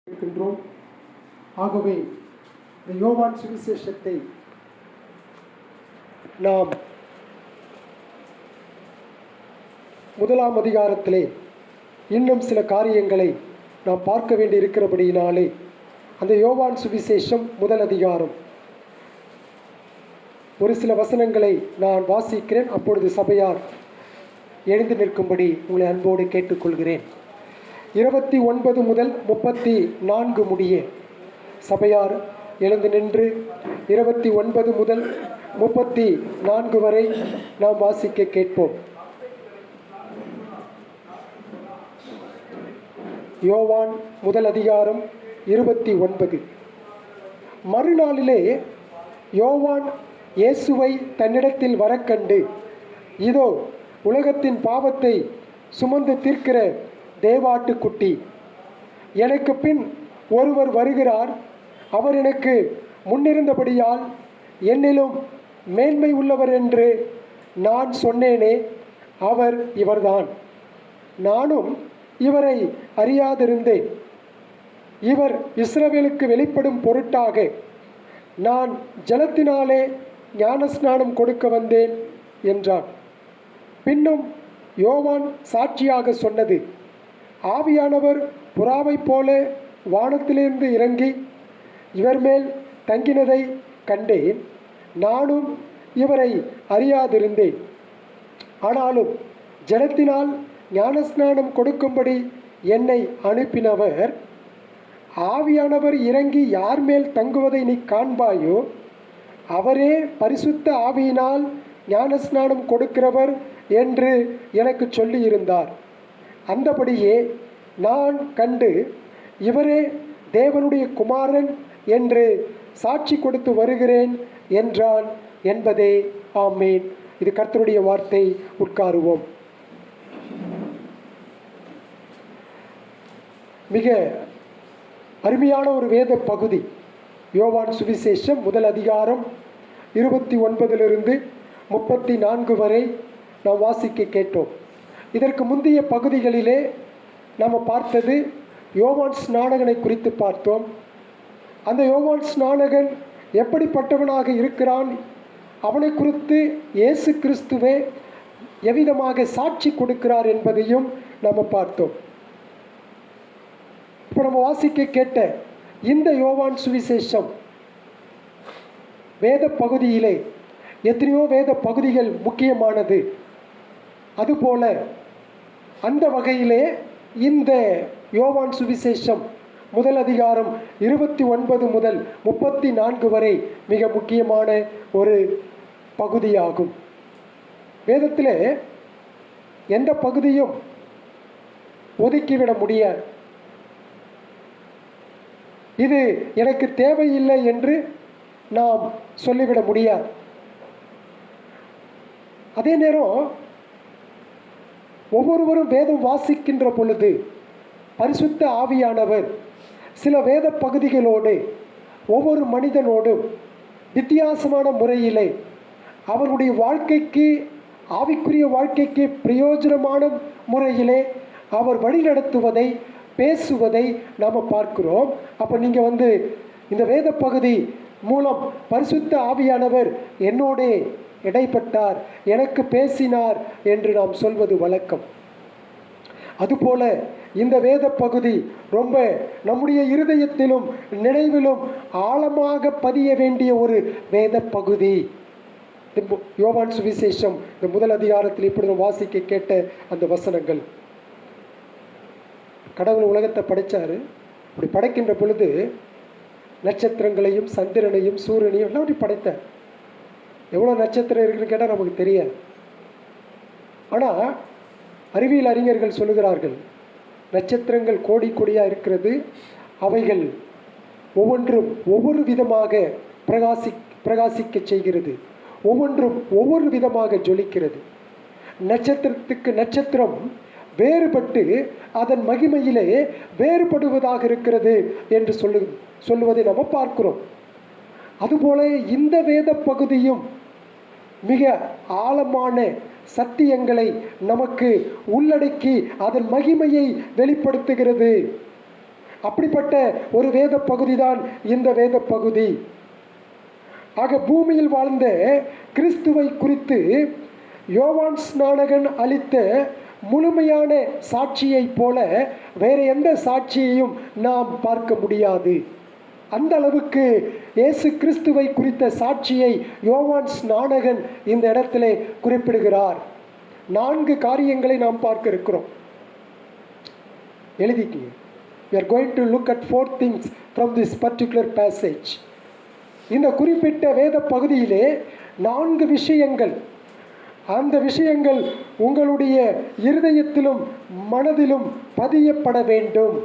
இருக்கின்றோம். ஆகவே இந்த யோவான் சுவிசேஷத்தை நாம் முதலாம் அதிகாரத்திலே இன்னும் சில காரியங்களை நாம் பார்க்க வேண்டி இருக்கிறபடியினாலே அந்த யோவான் சுவிசேஷம் முதல் அதிகாரம் ஒரு சில வசனங்களை நான் வாசிக்கிறேன். அப்பொழுது சபையார் எழுந்து நிற்கும்படி உங்களை அன்போடு கேட்டுக்கொள்கிறேன். 29 முதல் 34 முடிய சபையார் எழுந்து நின்று 29 முதல் 34 வரை நாம் வாசிக்க கேட்போம். யோவான் முதல் அதிகாரம் 29. மறுநாளிலே யோவான் இயேசுவை தன்னிடத்தில் வரக்கண்டு, இதோ உலகத்தின் பாவத்தை சுமந்து தீர்க்கிற தேவாட்டுக்குட்டி, எனக்கு பின் ஒருவர் வருகிறார், அவர் எனக்கு முன்னிருந்தபடியால் என்னிலும் மேன்மை உள்ளவர் என்று நான் சொன்னேனே, அவர் இவர்தான். நானும் இவரை அறியாதிருந்தேன். இவர் இஸ்ரவேலுக்கு வெளிப்படும் பொருட்டாக நான் ஜலத்தினாலே ஞானஸ்நானம் கொடுக்க வந்தேன் என்றான். பின்னும் யோவான் சாட்சியாக சொன்னது, ஆவியானவர் புறாவைப் போல வானத்திலிருந்து இறங்கி இவர் மேல் தங்கினதை கண்டேன். நானும் இவரை அறியாதிருந்தேன். ஆனாலும் ஜலத்தினால் ஞானஸ்நானம் கொடுக்கும்படி என்னை அனுப்பினவர், ஆவியானவர் இறங்கி யார் மேல் தங்குவதை நீ காண்பாயோ, அவரே பரிசுத்த ஆவியினால் ஞானஸ்நானம் கொடுக்கிறவர் என்று எனக்கு சொல்லியிருந்தார். அந்தபடியே நான் கண்டு இவரே தேவனுடைய குமாரன் என்று சாட்சி கொடுத்து வருகிறேன் என்றான் என்பதே. ஆமேன். இது கர்த்தருடைய வார்த்தை. உட்காருவோம். மிக அருமையான ஒரு வேத பகுதி யோவான் சுவிசேஷம் முதல் அதிகாரம் 29 34 வரை நாம் வாசிக்க கேட்டோம். இதற்கு முந்தைய பகுதிகளிலே நாம் பார்த்தது யோவான் ஸ்நானகனை குறித்து பார்த்தோம். அந்த யோவான் ஸ்நானகன் எப்படிப்பட்டவனாக இருக்கிறான், அவனை குறித்து இயேசு கிறிஸ்துவே எவ்விதமாக சாட்சி கொடுக்கிறார் என்பதையும் நாம் பார்த்தோம். இப்போ நம்ம வாசிக்க கேட்ட இந்த யோவான் சுவிசேஷம் வேத பகுதியிலே எத்தனையோ வேத பகுதிகள் முக்கியமானது. அதுபோல அந்த வகையிலே இந்த யோவான் சுவிசேஷம் முதல் அதிகாரம் 29 முதல் 34 வரை மிக முக்கியமான ஒரு பகுதியாகும். வேதத்திலே எந்த பகுதியும் ஒதுக்கிவிட முடியாது. இது எனக்கு தேவையில்லை என்று நாம் சொல்லிவிட முடியாது. அதே நேரம் ஒவ்வொருவரும் வேதம் வாசிக்கின்ற பொழுது பரிசுத்த ஆவியானவர் சில வேத பகுதிகளோடு ஒவ்வொரு மனிதனோடும் வித்தியாசமான முறையிலே அவருடைய வாழ்க்கைக்கு, ஆவிக்குரிய வாழ்க்கைக்கு பிரயோஜனமான முறையிலே அவர் வழிநடத்துவதை, பேசுவதை நாம் பார்க்கிறோம். அப்போ நீங்கள் இந்த வேத பகுதி மூலம் பரிசுத்த ஆவியானவர் என்னோடே இடைப்பட்டார், எனக்கு பேசினார் என்று நாம் சொல்வது வழக்கம். அதுபோல இந்த வேத பகுதி ரொம்ப நம்முடைய இருதயத்திலும் நினைவிலும் ஆழமாக பதிய வேண்டிய ஒரு வேத பகுதி. யோவான் சுவிசேஷம் இந்த முதல் அதிகாரத்தில் இப்படி நாம் வாசிக்க கேட்ட அந்த வசனங்கள், கடவுள் உலகத்தை படைத்தார். இப்படி படைக்கின்ற பொழுது நட்சத்திரங்களையும் சந்திரனையும் சூரியனையும் எல்லாம் அப்படி படைத்தார். எவ்வளோ நட்சத்திரம் இருக்குன்னு கேட்டால் நமக்கு தெரியாது. ஆனால் அறிவியல் அறிஞர்கள் சொல்லுகிறார்கள், நட்சத்திரங்கள் கோடி கோடியாக இருக்கிறது. அவைகள் ஒவ்வொன்றும் ஒவ்வொரு விதமாக பிரகாசிக்க செய்கிறது. ஒவ்வொன்றும் ஒவ்வொரு விதமாக ஜொலிக்கிறது. நட்சத்திரத்துக்கு நட்சத்திரம் வேறுபட்டு அதன் மகிமையிலே வேறுபடுவதாக இருக்கிறது என்று சொல்லுவதை நம்ம பார்க்கிறோம். அதுபோல இந்த வேத பகுதியும் மிக ஆழமான சத்தியங்களை நமக்கு உள்ளடக்கி அதன் மகிமையை வெளிப்படுத்துகிறது. அப்படிப்பட்ட ஒரு வேத பகுதி தான் இந்த வேத பகுதி. ஆக பூமியில் வாழ்ந்த கிறிஸ்துவை குறித்து யோவான் ஸ்நானகன் அளித்த முழுமையான சாட்சியைப் போல வேறு எந்த சாட்சியையும் நாம் பார்க்க முடியாது. அந்த அளவுக்கு இயேசு கிறிஸ்துவை குறித்த சாட்சியை யோவான் ஸ்நானகன் இந்த இடத்திலே குறிப்பிடுகிறார். 4 காரியங்களை நாம் பார்க்க இருக்கிறோம். எழுதிக்கீங்க. We are going to look at 4 things from this particular passage. இந்த குறிப்பிட்ட வேத பகுதியிலே 4 விஷயங்கள், அந்த விஷயங்கள் உங்களுடைய இருதயத்திலும் மனதிலும் பதியப்பட வேண்டும்.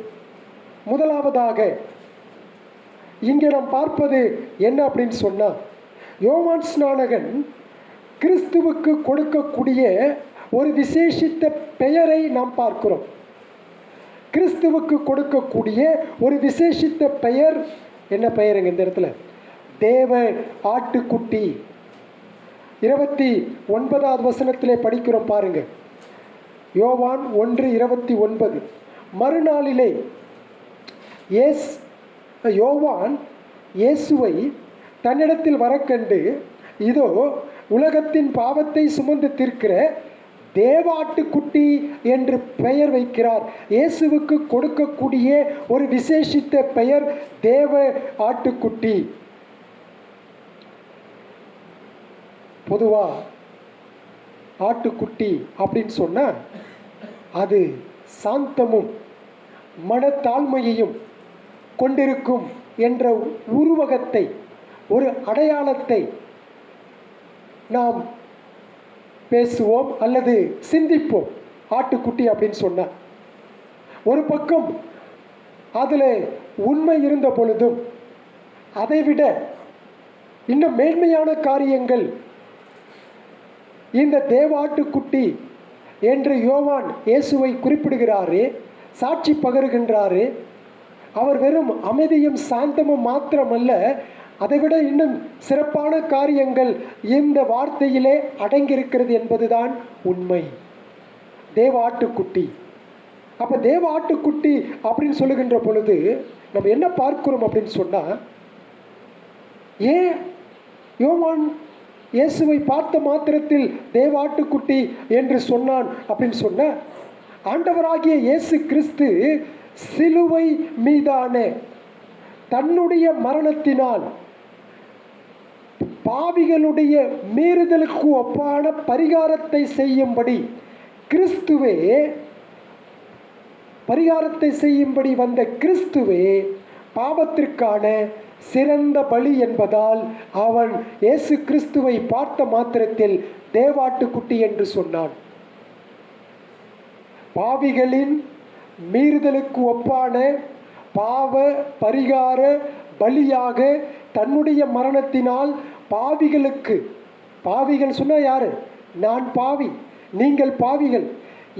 முதலாவதாக இங்கே நாம் பார்ப்பது என்ன அப்படின்னு சொன்னால், யோவான் ஸ்நானகன் கிறிஸ்துவுக்கு கொடுக்கக்கூடிய ஒரு விசேஷித்த பெயரை நாம் பார்க்கிறோம். கிறிஸ்துவுக்கு கொடுக்கக்கூடிய ஒரு விசேஷித்த பெயர் என்ன பெயருங்க இந்த இடத்துல? தேவ ஆட்டுக்குட்டி. 29வது வசனத்திலே படிக்கிறோம் பாருங்க. யோவான் 1:29. மறுநாளிலே யோவான் இயேசுவை தன்னிடத்தில் வரக்கண்டு, இதோ உலகத்தின் பாவத்தை சுமந்து தீர்க்கிற தேவாட்டுக்குட்டி என்று பெயர் வைக்கிறார். இயேசுவுக்கு கொடுக்கக்கூடிய ஒரு விசேஷித்த பெயர் தேவ ஆட்டுக்குட்டி. பொதுவாக ஆட்டுக்குட்டி அப்படின்னு சொன்னால் அது சாந்தமும் மனத்தாழ்மையையும் கொண்டிருக்கும் என்ற உருவகத்தை, ஒரு அடையாளத்தை நாம் பேசுவோம் அல்லது சிந்திப்போம். ஆட்டுக்குட்டி அப்படின்னு சொன்னால் ஒரு பக்கம் அதில் உண்மை இருந்த பொழுதும் அதைவிட இன்னும் மேன்மையான காரியங்கள் இந்த தேவாட்டுக்குட்டி என்று யோவான் இயேசுவை குறிப்பிடுகிறாரே, சாட்சி பகருகின்றாரே. அவர் வெறும் அமைதியும் சாந்தமும் மாத்திரமல்ல, அதைவிட இன்னும் சிறப்பான காரியங்கள் இந்த வார்த்தையிலே அடங்கியிருக்கிறது என்பதுதான் உண்மை. தேவ ஆட்டுக்குட்டி. அப்போ தேவ ஆட்டுக்குட்டி அப்படின்னு சொல்லுகின்ற பொழுது நம்ம என்ன பார்க்கிறோம் அப்படின்னு சொன்னால், ஏன் யோவான் இயேசுவை பார்த்த மாத்திரத்தில் தேவ ஆட்டுக்குட்டி என்று சொன்னான் அப்படின்னு சொன்ன, ஆண்டவராகிய இயேசு கிறிஸ்து சிலுவை மீதான தன்னுடைய மரணத்தினால் பாவிகளுடைய மீறுதலுக்கு ஒப்பான பரிகாரத்தை செய்யும்படி, கிறிஸ்துவே பரிகாரத்தை செய்யும்படி வந்த கிறிஸ்துவே பாவத்திற்கான சிறந்த பலி என்பதால் அவன் இயேசு கிறிஸ்துவை பார்த்த மாத்திரத்தில் தேவாட்டுக்குட்டி என்று சொன்னான். பாவிகளின் மீறுதலுக்கு ஒப்பான பாவ பரிகார பலியாக தன்னுடைய மரணத்தினால் பாவிகளுக்கு, பாவிகள் சொன்னா யாரு? நான் பாவி, நீங்கள் பாவிகள்,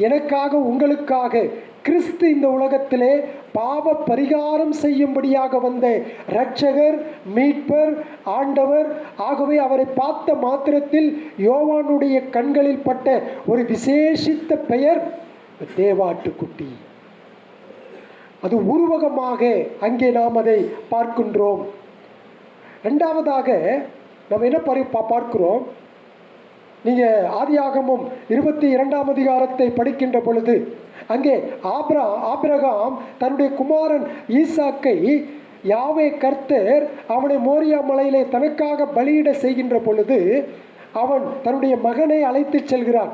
எனக்காக உங்களுக்காக கிறிஸ்து இந்த உலகத்திலே பாவ பரிகாரம் செய்யும்படியாக வந்த இரட்சகர், மீட்பர், ஆண்டவர். ஆகவே அவரை பார்த்த மாத்திரத்தில் யோவானுடைய கண்களில் பட்ட ஒரு விசேஷித்த பெயர் தேவாட்டுக்குட்டி. அது உருவகமாக அங்கே நாம் அதை பார்க்கின்றோம். இரண்டாவதாக நாம் என்ன பார்க்கிறோம்? நீங்கள் ஆதியாகமம் 22ஆம் அதிகாரத்தை படிக்கின்ற பொழுது அங்கே ஆபிரகாம் தன்னுடைய குமாரன் ஈசாக்கை யாவே கர்த்தர் அவனை மோரியா மலையிலே தனக்காக பலியிட செய்கின்ற பொழுது அவன் தன்னுடைய மகனை அழைத்து செல்கிறான்.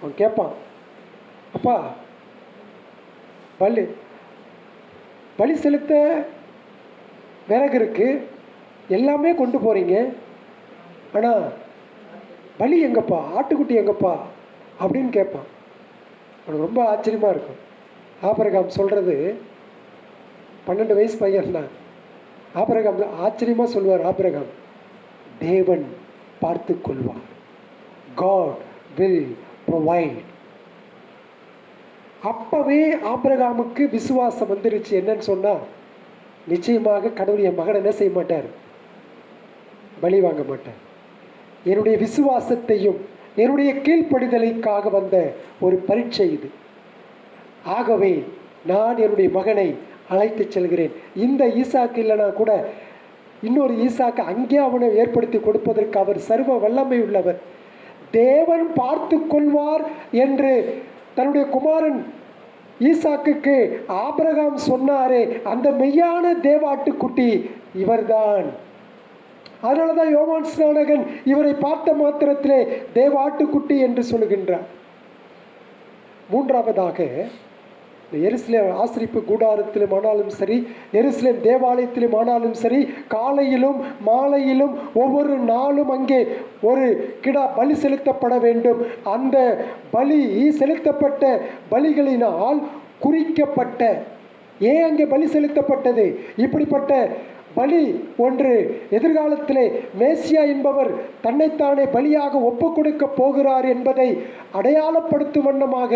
அவன் கேட்பான், அப்பா பலி செலுத்த விறகு இருக்கு, எல்லாமே கொண்டு போறீங்க, ஆனால் பலி எங்கப்பா, ஆட்டுக்குட்டி எங்கப்பா அப்படின்னு கேட்பான். அவனுக்கு ரொம்ப ஆச்சரியமாக இருக்கும். ஆபிரகாம் சொல்கிறது 12 வயசு பையன் தான். ஆபிரகாம் ஆச்சரியமாக சொல்லுவார். ஆபிரகாம், தேவன் பார்த்து கொள்வார், God will provide. அப்பவே ஆபிரகாமுக்கு விசுவாசம் வந்துருச்சு. என்னன்னு சொன்னால், நிச்சயமாக கடவுள் என் மகனை என்ன செய்ய மாட்டார், பலி வாங்க மாட்டார். என்னுடைய விசுவாசத்தையும் என்னுடைய கீழ்ப்படிதலுக்காக வந்த ஒரு பரீட்சை இது. ஆகவே நான் என்னுடைய மகனை அழைத்து செல்கிறேன். இந்த ஈசாக்கு இல்லைனா கூட இன்னொரு ஈசாக்கு அங்கே அவனை ஏற்படுத்தி கொடுப்பதற்கு அவர் சர்வ வல்லமை உள்ளவர். தேவன் பார்த்து கொள்வார் என்று தன்னுடைய குமாரன் ஈசாக்குக்கு ஆபிரகாம் சொன்னாரே, அந்த மெய்யான தேவாட்டுக்குட்டி இவர்தான். அதனால தான் யோவான் ஸ்நானகன் இவரை பார்த்த மாத்திரத்திலே தேவாட்டுக்குட்டி என்று சொல்லுகின்றார். மூன்றாவதாக, எருசலேம் ஆசரிப்பு கூடாரத்திலும் ஆனாலும் சரி, எருசலேம் தேவாலயத்திலும் ஆனாலும் சரி, காலையிலும் மாலையிலும் ஒவ்வொரு நாளும் அங்கே ஒரு கிடா பலி செலுத்தப்பட வேண்டும். அந்த பலி செலுத்தப்பட்ட பலிகளினால் குறிக்கப்பட்ட, ஏன் அங்கே பலி செலுத்தப்பட்டது? இப்படிப்பட்ட பலி ஒன்று எதிர்காலத்திலே மேசியா என்பவர் தன்னைத்தானே பலியாக ஒப்பு கொடுக்க போகிறார் என்பதை அடையாளப்படுத்தும் வண்ணமாக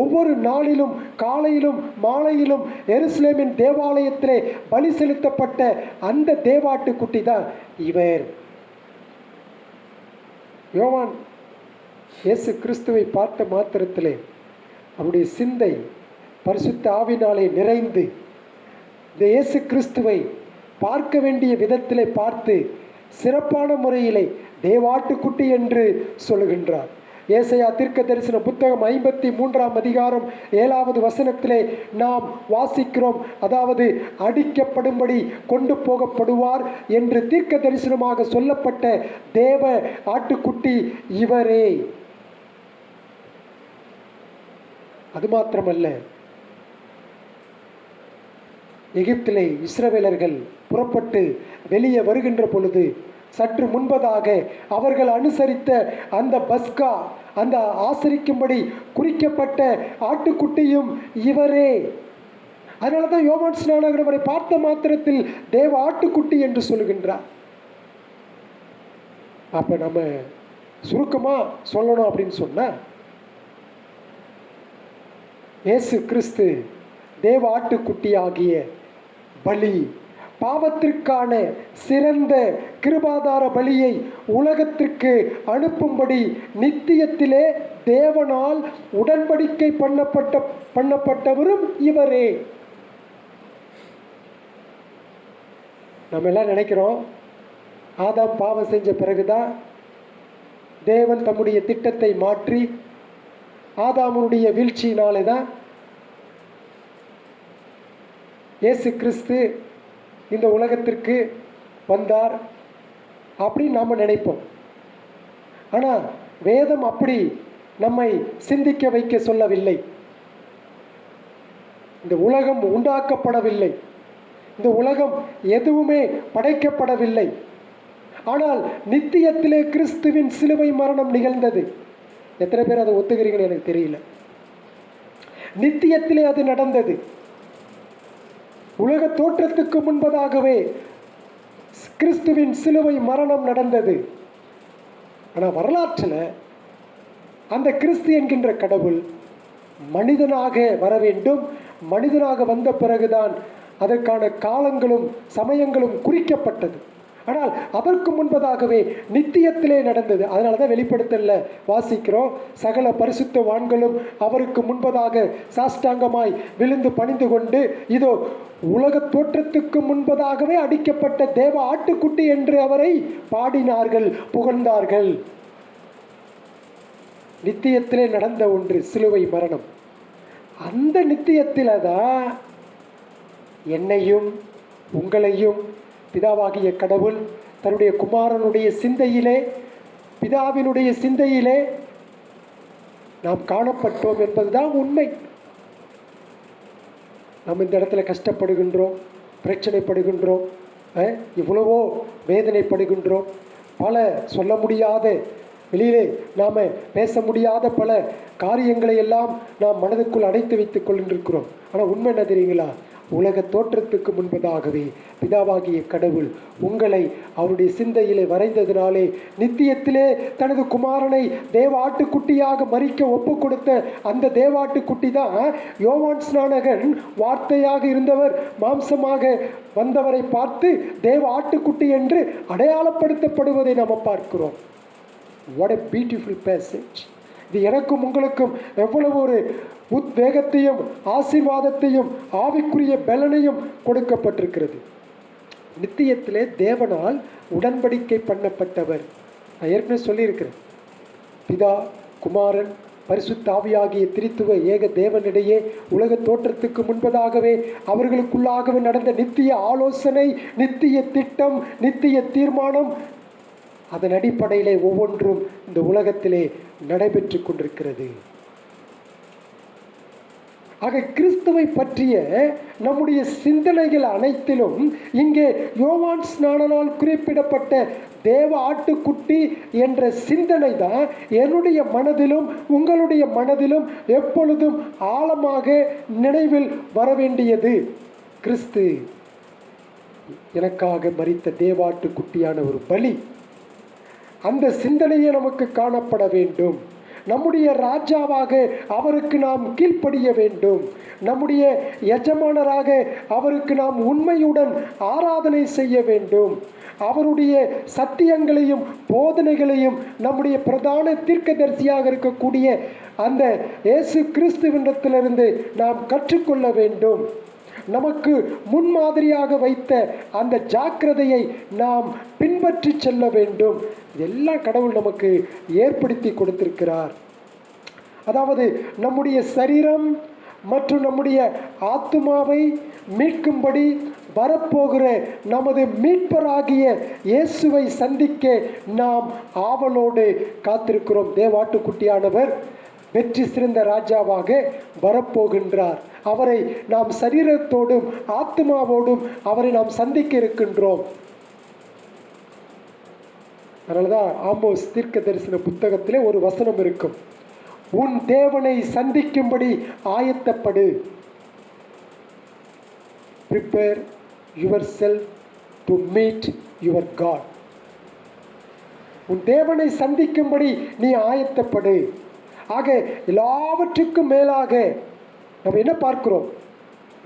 ஒவ்வொரு நாளிலும் காலையிலும் மாலையிலும் எருசலேமின் தேவாலயத்திலே பலி செலுத்தப்பட்ட அந்த தேவாட்டுக்குட்டி தான் இவர். யோவான் இயேசு கிறிஸ்துவை பார்த்த மாத்திரத்திலே அவருடைய சிந்தை பரிசுத்த ஆவினாலே நிறைந்து இந்த இயேசு கிறிஸ்துவை பார்க்க வேண்டிய விதத்திலே பார்த்து சிறப்பான முறையிலே தேவாட்டுக்குட்டி என்று சொல்லுகின்றார். ஏசாயா தீர்க்க தரிசன புத்தகம் 53ஆம் அதிகாரம் 7வது வசனத்திலே நாம் வாசிக்கிறோம். அதாவது அடிக்கப்படும்படி கொண்டு போகப்படுவார் என்று தீர்க்க தரிசனமாக சொல்லப்பட்ட தேவ ஆட்டுக்குட்டி இவரே. அது மாத்திரமல்ல, எகிப்திலே இஸ்ரவேலர்கள் புறப்பட்டு வெளியே வருகின்ற பொழுது சற்று முன்பதாக அவர்கள் அனுசரித்த அந்த பஸ்கா, அந்த ஆசரிக்கும்படி குறிக்கப்பட்ட ஆட்டுக்குட்டியும் இவரே. அதனால தான் யோவான் ஸ்நானகன் அவரை பார்த்த மாத்திரத்தில் தேவ ஆட்டுக்குட்டி என்று சொல்லுகின்றார். அப்ப நம்ம சுருக்கமா சொல்லணும் அப்படின்னு சொன்னா, இயேசு கிறிஸ்து தேவ ஆட்டுக்குட்டி ஆகிய பலி, பாவத்திற்கான சிறந்த கிருபாதார பலியை உலகத்திற்கு அனுப்பும்படி நித்தியத்திலே தேவனால் உடன்படிக்கை பண்ணப்பட்டவரும் இவரே. நம்ம எல்லாம் நினைக்கிறோம், ஆதாம் பாவம் செஞ்ச பிறகுதான் தேவன் தம்முடைய திட்டத்தை மாற்றி ஆதாமுடைய வீழ்ச்சியினாலே தான் இயேசு கிறிஸ்து இந்த உலகத்திற்கு வந்தார் அப்படின்னு நாம் நினைப்போம். ஆனால் வேதம் அப்படி நம்மை சிந்திக்க வைக்க சொல்லவில்லை. இந்த உலகம் உண்டாக்கப்படவில்லை, இந்த உலகம் எதுவுமே படைக்கப்படவில்லை. ஆனால் நித்தியத்திலே கிறிஸ்துவின் சிலுவை மரணம் நிகழ்ந்தது. எத்தனை பேர் அதை ஒத்துக்கிறீங்கன்னு எனக்கு தெரியல. நித்தியத்திலே அது நடந்தது. உலக தோற்றத்துக்கு முன்பதாகவே கிறிஸ்துவின் சிலுவை மரணம் நடந்தது. ஆனால் வரலாற்றில் அந்த கிறிஸ்து என்கின்ற கடவுள் மனிதனாக வர வேண்டும். மனிதனாக வந்த பிறகுதான் அதற்கான காலங்களும் சமயங்களும் குறிக்கப்பட்டது. ஆனால் அதற்கு முன்பதாகவே நித்தியத்திலே நடந்தது. அதனால தான் வெளிப்படுத்தல வாசிக்கிறோம், சகல பரிசுத்தவான்களும் அவருக்கு முன்பதாக சாஷ்டாங்கமாய் விழுந்து பணிந்து கொண்டு, இதோ உலக தோற்றத்துக்கு முன்பதாகவே அடிக்கப்பட்ட தேவ ஆட்டுக்குட்டி என்று அவரை பாடினார்கள், புகழ்ந்தார்கள். நித்தியத்திலே நடந்த ஒன்று சிலுவை மரணம். அந்த நித்தியத்தில தான் என்னையும் உங்களையும் பிதாவாகிய கடவுள் தன்னுடைய குமாரனுடைய சிந்தையிலே, பிதாவினுடைய சிந்தையிலே நாம் காணப்பட்டோம் என்பதுதான் உண்மை. நாம் இந்த இடத்துல கஷ்டப்படுகின்றோம், பிரச்சனைப்படுகின்றோம், இவ்வளவோ வேதனைப்படுகின்றோம். பல சொல்ல முடியாத, வெளியிலே நாம் பேச முடியாத பல காரியங்களை எல்லாம் நாம் மனதுக்குள் அடைத்து வைத்துக் கொண்டிருக்கிறோம். ஆனால் உண்மை என்ன தெரியுங்களா? உலக தோற்றத்துக்கு முன்பதாகவே பிதாவாகிய கடவுள் உங்களை அவருடைய சிந்தையிலே வரைந்ததினாலே நித்தியத்திலே தனது குமாரனை தேவ ஆட்டுக்குட்டியாக மரிக்க ஒப்பு கொடுத்த அந்த தேவாட்டுக்குட்டி தான் யோவான் ஸ்நானகன் வார்த்தையாக இருந்தவர் மாம்சமாக வந்தவரை பார்த்து தேவ ஆட்டுக்குட்டி என்று அடையாளப்படுத்தப்படுவதை நாம் பார்க்கிறோம். What a beautiful passage. இது எனக்கும் உங்களுக்கும் எவ்வளவு ஒரு உத்வேகத்தையும் ஆசீர்வாதத்தையும் ஆவிக்குரிய பலனையும் கொடுக்கப்பட்டிருக்கிறது. நித்தியத்திலே தேவனால் உடன்படிக்கை பண்ணப்பட்டவர். நான் ஏற்கனவே சொல்லியிருக்கிறேன், பிதா, குமாரன், பரிசுத்த ஆவியாகிய திரித்துவ ஏக தேவனிடையே உலக தோற்றத்துக்கு முன்பதாகவே அவர்களுக்குள்ளாகவே நடந்த நித்திய ஆலோசனை, நித்திய திட்டம், நித்திய தீர்மானம், அதன் அடிப்படையிலே ஒவ்வொன்றும் இந்த உலகத்திலே நடைபெற்று கொண்டிருக்கிறது. ஆக கிறிஸ்துவை பற்றிய நம்முடைய சிந்தனைகள் அனைத்திலும் இங்கே யோவான் ஸ்நானனால் குறிப்பிடப்பட்ட தேவ ஆட்டுக்குட்டி என்ற சிந்தனை தான் என்னுடைய மனதிலும் உங்களுடைய மனதிலும் எப்பொழுதும் ஆழமாக நினைவில் வர வேண்டியது. கிறிஸ்து எனக்காக மரித்த தேவாட்டுக்குட்டியான ஒரு பலி, அந்த சிந்தனையே நமக்கு காணப்பட வேண்டும். நம்முடைய ராஜாவாக அவருக்கு நாம் கீழ்ப்படிய வேண்டும். நம்முடைய எஜமானராக அவருக்கு நாம் உண்மையுடன் ஆராதனை செய்ய வேண்டும். அவருடைய சத்தியங்களையும் போதனைகளையும் நம்முடைய பிரதான தீர்க்கதரிசியாக இருக்கக்கூடிய அந்த இயேசு கிறிஸ்துவினிடத்திலிருந்து நாம் கற்றுக்கொள்ள வேண்டும். நமக்கு முன்மாதிரியாக வைத்த அந்த ஜாக்கிரதையை நாம் பின்பற்றி செல்ல வேண்டும். இதெல்லாம் கடவுள் நமக்கு ஏற்படுத்தி கொடுத்திருக்கிறார். அதாவது நம்முடைய சரீரம் மற்றும் நம்முடைய ஆத்துமாவை மீட்கும்படி வரப்போகிற நமது மீட்பராகிய இயேசுவை சந்திக்க நாம் ஆவலோடு காத்திருக்கிறோம். தேவாட்டுக்குட்டியானவர் வெற்றி சிறந்த ராஜாவாக வரப்போகின்றார். அவரை நாம் சரீரத்தோடும் ஆத்மாவோடும் அவரை நாம் சந்திக்க இருக்கின்றோம். அதனாலதான் ஆமோஸ் தீர்க்க தரிசன புத்தகத்திலே ஒரு வசனம் இருக்கும், உன் தேவனை சந்திக்கும்படி ஆயத்தப்படு. prepare yourself to meet your God. உன் தேவனை சந்திக்கும்படி நீ ஆயத்தப்படு. ஆக எல்லாவற்றுக்கும் மேலாக நம்ம என்ன பார்க்கிறோம்?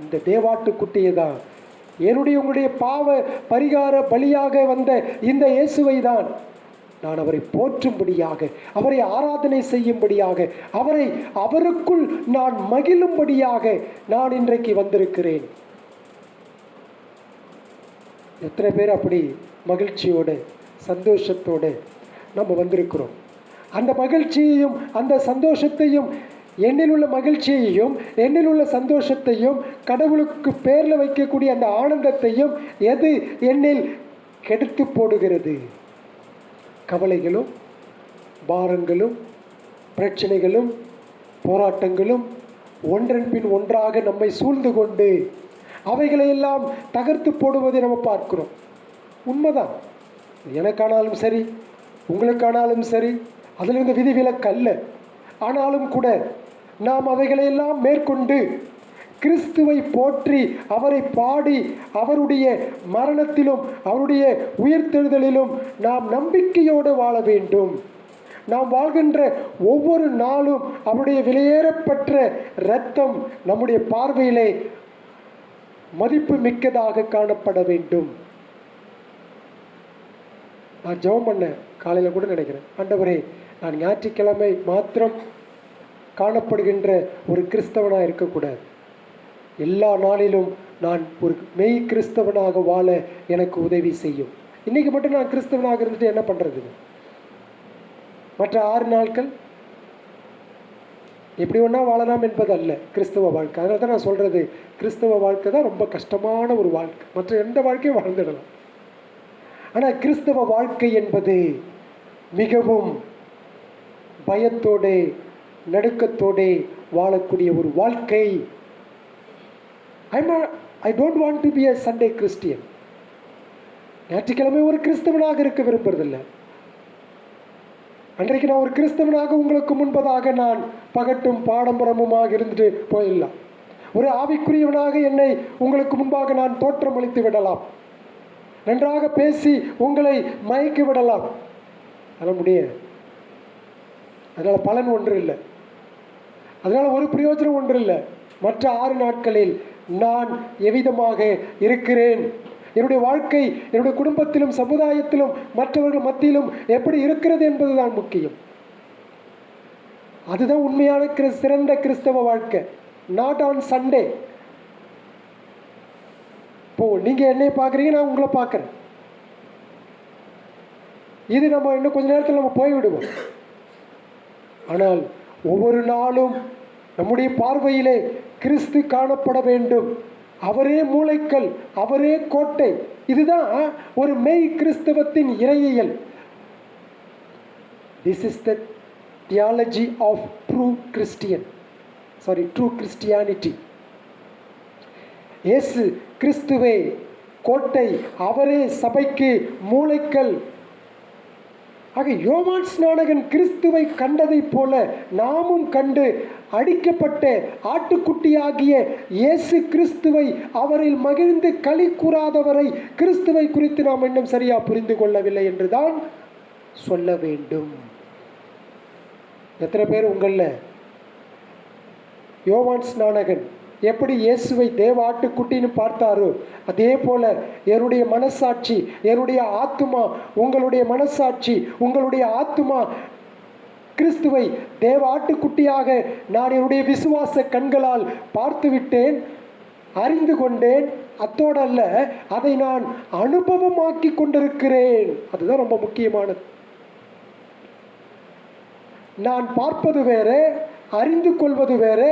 இந்த தேவாட்டுக்குட்டியை தான், உங்களுடைய பாவ பரிகார பலியாக வந்த இந்த இயேசுவை தான் நான் அவரை போற்றும்படியாக, அவரை ஆராதனை செய்யும்படியாக, அவருக்குள் நான் மகிழும்படியாக நான் இன்றைக்கு வந்திருக்கிறேன். எத்தனை பேர் அப்படி மகிழ்ச்சியோடு சந்தோஷத்தோடு நம்ம வந்திருக்கிறோம்? அந்த மகிழ்ச்சியையும் அந்த சந்தோஷத்தையும், என்னில் உள்ள மகிழ்ச்சியையும் என்னில் உள்ள சந்தோஷத்தையும், கடவுளுக்கு பேரில் வைக்கக்கூடிய அந்த ஆனந்தத்தையும் எது என்னில் கெடுத்து போடுகிறது? கவலைகளும் பாரங்களும் பிரச்சனைகளும் போராட்டங்களும் ஒன்றன் பின் ஒன்றாக நம்மை சூழ்ந்து கொண்டு அவைகளையெல்லாம் தகர்த்து போடுவதை நம்ம பார்க்கிறோம். உண்மைதான், எனக்கானாலும் சரி உங்களுக்கானாலும் சரி, அதிலிருந்து விதிவிலக்கு அல்ல. ஆனாலும் கூட நாம் அவைகளையெல்லாம் மேற்கொண்டு கிறிஸ்துவை போற்றி அவரை பாடி அவருடைய மரணத்திலும் அவருடைய உயிர்த்தெழுதலிலும் நாம் நம்பிக்கையோடு வாழ வேண்டும். நாம் வாழ்கின்ற ஒவ்வொரு நாளும் அவருடைய விலையேறப்பட்ட இரத்தம் நம்முடைய பார்வையிலே மதிப்பு மிக்கதாக காணப்பட வேண்டும். நான் ஜெபம் பண்ண காலையில் கூட நினைக்கிறேன், ஆண்டவரே, நான் ஞாயிற்றுக்கிழமை மாத்திரம் காணப்படுகின்ற ஒரு கிறிஸ்தவனாக இருக்கக்கூடாது. எல்லா நாளிலும் நான் ஒரு மெய் கிறிஸ்தவனாக வாழ எனக்கு உதவி செய்யும். இன்றைக்கி மட்டும் நான் கிறிஸ்தவனாக இருந்துட்டு என்ன பண்ணுறது? மற்ற 6 நாட்கள் எப்படி ஒன்றா வாழலாம் என்பது அல்ல கிறிஸ்தவ வாழ்க்கை. அதனால தான் நான் சொல்கிறது, கிறிஸ்தவ வாழ்க்கை தான் ரொம்ப கஷ்டமான ஒரு வாழ்க்கை. மற்ற எந்த வாழ்க்கையும் வாழ்ந்துடலாம். ஆனால் கிறிஸ்தவ வாழ்க்கை என்பது மிகவும் பயத்தோடு நடுக்கத்தோடு வாழக்கூடிய ஒரு வாழ்க்கை. I don't want to be a Sunday Christian. ஞாயிற்றுக்கிழமை ஒரு கிறிஸ்தவனாக இருக்க விரும்புறதில்லை. அன்றைக்கு நான் ஒரு கிறிஸ்தவனாக உங்களுக்கு முன்பதாக நான் பகட்டும் பாடம்பரமுமாக இருந்துட்டு போயிடலாம். ஒரு ஆவிக்குரியவனாக என்னை உங்களுக்கு முன்பாக நான் தோற்றமளித்து விடலாம். நன்றாக பேசி உங்களை மயக்கி விடலாம். அதெல்லாம் முடியாது. அதனால் பலன் ஒன்று இல்லை, அதனால் ஒரு பிரயோஜனம் ஒன்று இல்லை. மற்ற 6 நாட்களில் நான் எவ்விதமாக இருக்கிறேன், என்னுடைய வாழ்க்கை என்னுடைய குடும்பத்திலும் சமுதாயத்திலும் மற்றவர்கள் மத்தியிலும் எப்படி இருக்கிறது என்பதுதான் முக்கியம். அதுதான் உண்மையான சிறந்த கிறிஸ்தவ வாழ்க்கை. Not on Sunday. இப்போ நீங்கள் என்னை பார்க்குறீங்க, நான் உங்களை பார்க்குறேன். இது நம்ம இன்னும் கொஞ்ச நேரத்தில் நம்ம போய்விடுவோம். ஆனால் ஒவ்வொரு நாளும் நம்முடைய பார்வையிலே கிறிஸ்து காணப்பட வேண்டும். அவரே மூளைக்கல், அவரே கோட்டை. இதுதான் ஒரு மெய் கிறிஸ்தவத்தின் இறையியல். This is the theology of true Christianity. இயேசு கிறிஸ்துவே கோட்டை, அவரே சபைக்கு மூளைக்கல். ஆக யோவான் ஸ்நானகன் கிறிஸ்துவை கண்டதை போல நாமும் கண்டு அடிக்கப்பட்ட ஆட்டுக்குட்டியாகிய இயேசு கிறிஸ்துவை, அவரில் மகிழ்ந்து களி கூறாதவரை கிறிஸ்துவை குறித்து நாம் இன்னும் சரியா புரிந்து கொள்ளவில்லை என்றுதான் சொல்ல வேண்டும். எத்தனை பேர் உங்களில் யோவான் ஸ்நானகன் எப்படி இயேசுவை தேவ ஆட்டுக்குட்டின்னு பார்த்தாரோ, அதே போல என்னுடைய மனசாட்சி, என்னுடைய ஆத்துமா, உங்களுடைய மனசாட்சி, உங்களுடைய ஆத்துமா கிறிஸ்துவை தேவ ஆட்டுக்குட்டியாக நான் என்னுடைய விசுவாச கண்களால் பார்த்து விட்டேன், அறிந்து கொண்டேன். அத்தோடு அல்ல, அதை நான் அனுபவமாக்கி கொண்டிருக்கிறேன். அதுதான் ரொம்ப முக்கியமானது. நான் பார்ப்பது வேற, அறிந்து கொள்வது வேற,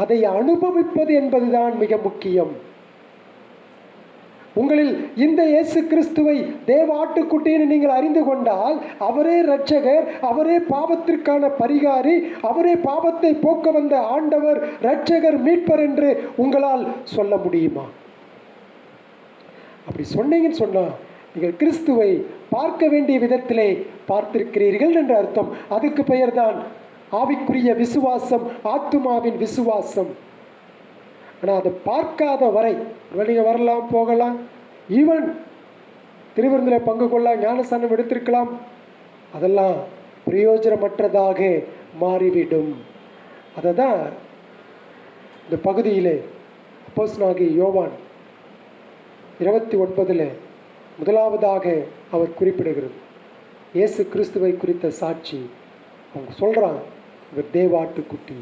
அதை அனுபவிப்பது என்பதுதான் மிக முக்கியம். உங்களில் இந்த இயேசு கிறிஸ்துவை தேவ ஆட்டுக்குட்டின்னு நீங்கள் அறிந்து கொண்டால், அவரே இரட்சகர், அவரே பாவத்திற்கான பரிகாரி, அவரே பாவத்தை போக்க வந்த ஆண்டவர், இரட்சகர், மீட்பர் என்று உங்களால் சொல்ல முடியுமா? அப்படி சொன்னீங்கன்னு சொன்னால் நீங்கள் கிறிஸ்துவை பார்க்க வேண்டிய விதத்திலே பார்த்திருக்கிறீர்கள் என்று அர்த்தம். அதுக்கு பெயர்தான் ஆவிக்குரிய விசுவாசம், ஆத்துமாவின் விசுவாசம். ஆனால் அதை பார்க்காத வரை நீங்கள் வரலாம், போகலாம், ஈவன் திருவிருந்தில் பங்கு கொள்ளலாம், ஞானஸ்தானம் எடுத்திருக்கலாம், அதெல்லாம் பிரயோஜனமற்றதாக மாறிவிடும். அதை தான் இந்த பகுதியில் அப்போஸ்தலனாகிய யோவான் 29 முதலாவதாக அவர் குறிப்பிடுகிறது. இயேசு கிறிஸ்துவை குறித்த சாட்சி அவங்க சொல்கிறாங்க, இவர் தேவாட்டுக்குட்டி.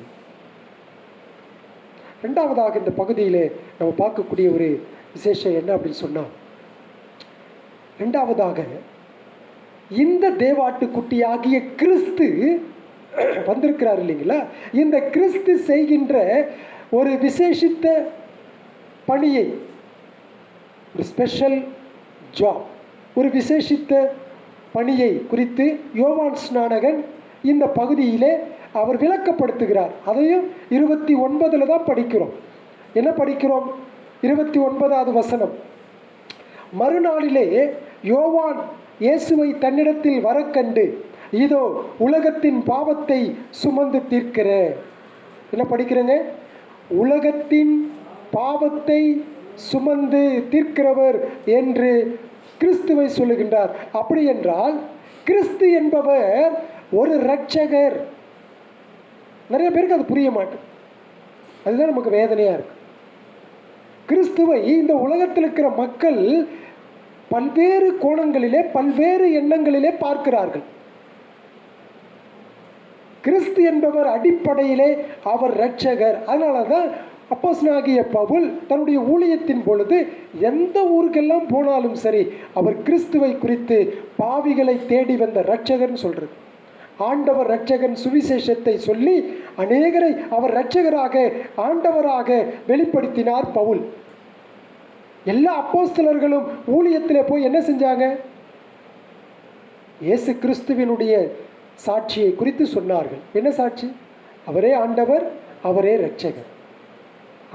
ரெண்டாவதாக இந்த பகுதியில் நம்ம பார்க்கக்கூடிய ஒரு விசேஷம் என்ன அப்படின்னு சொன்னால், ரெண்டாவதாக இந்த தேவாட்டுக்குட்டி ஆகிய கிறிஸ்து வந்திருக்கிறார் இல்லைங்களா, இந்த கிறிஸ்து செய்கின்ற ஒரு விசேஷித்த பணியை, ஒரு ஸ்பெஷல் ஜாப், ஒரு விசேஷித்த பணியை குறித்து யோவான் ஸ்நானகன் இந்த பகுதியிலே அவர் விளக்கப்படுத்துகிறார். அதையும் 29 தான் படிக்கிறோம். என்ன படிக்கிறோம்? 29வது வசனம். மறுநாளிலே யோவான் இயேசுவை தன்னிடத்தில் வர கண்டு, இதோ உலகத்தின் பாவத்தை சுமந்து தீர்க்கிற. என்ன படிக்கிறேங்க? உலகத்தின் பாவத்தை சுமந்து தீர்க்கிறவர் என்று கிறிஸ்துவை சொல்லுகின்றார். அப்படி என்றால் கிறிஸ்து என்பவர் ஒரு இரட்சகர். நிறைய பேருக்கு அது புரிய மாட்டேன். அதுதான் நமக்கு வேதனையாக இருக்கு. கிறிஸ்துவை இந்த உலகத்தில் இருக்கிற மக்கள் பல்வேறு கோணங்களிலே, பல்வேறு எண்ணங்களிலே பார்க்கிறார்கள். கிறிஸ்து என்பவர் அடிப்படையிலே அவர் இரட்சகர். அதனால தான் அப்போஸ்தலனாகிய பவுல் தன்னுடைய ஊழியத்தின் பொழுது எந்த ஊருக்கெல்லாம் போனாலும் சரி, அவர் கிறிஸ்துவை குறித்து பாவிகளை தேடி வந்த இரட்சகர்னு சொல்கிறது. ஆண்டவர் இரட்சகன் சுவிசேஷத்தை சொல்லி அநேகரை அவர் இரட்சகராக, ஆண்டவராக வெளிப்படுத்தினார் பவுல். எல்லா அப்போஸ்தலர்களும் ஊழியத்தில் போய் என்ன செஞ்சாங்க? இயேசு கிறிஸ்துவினுடைய சாட்சியை குறித்து சொன்னார்கள். என்ன சாட்சி? அவரே ஆண்டவர், அவரே இரட்சகர்.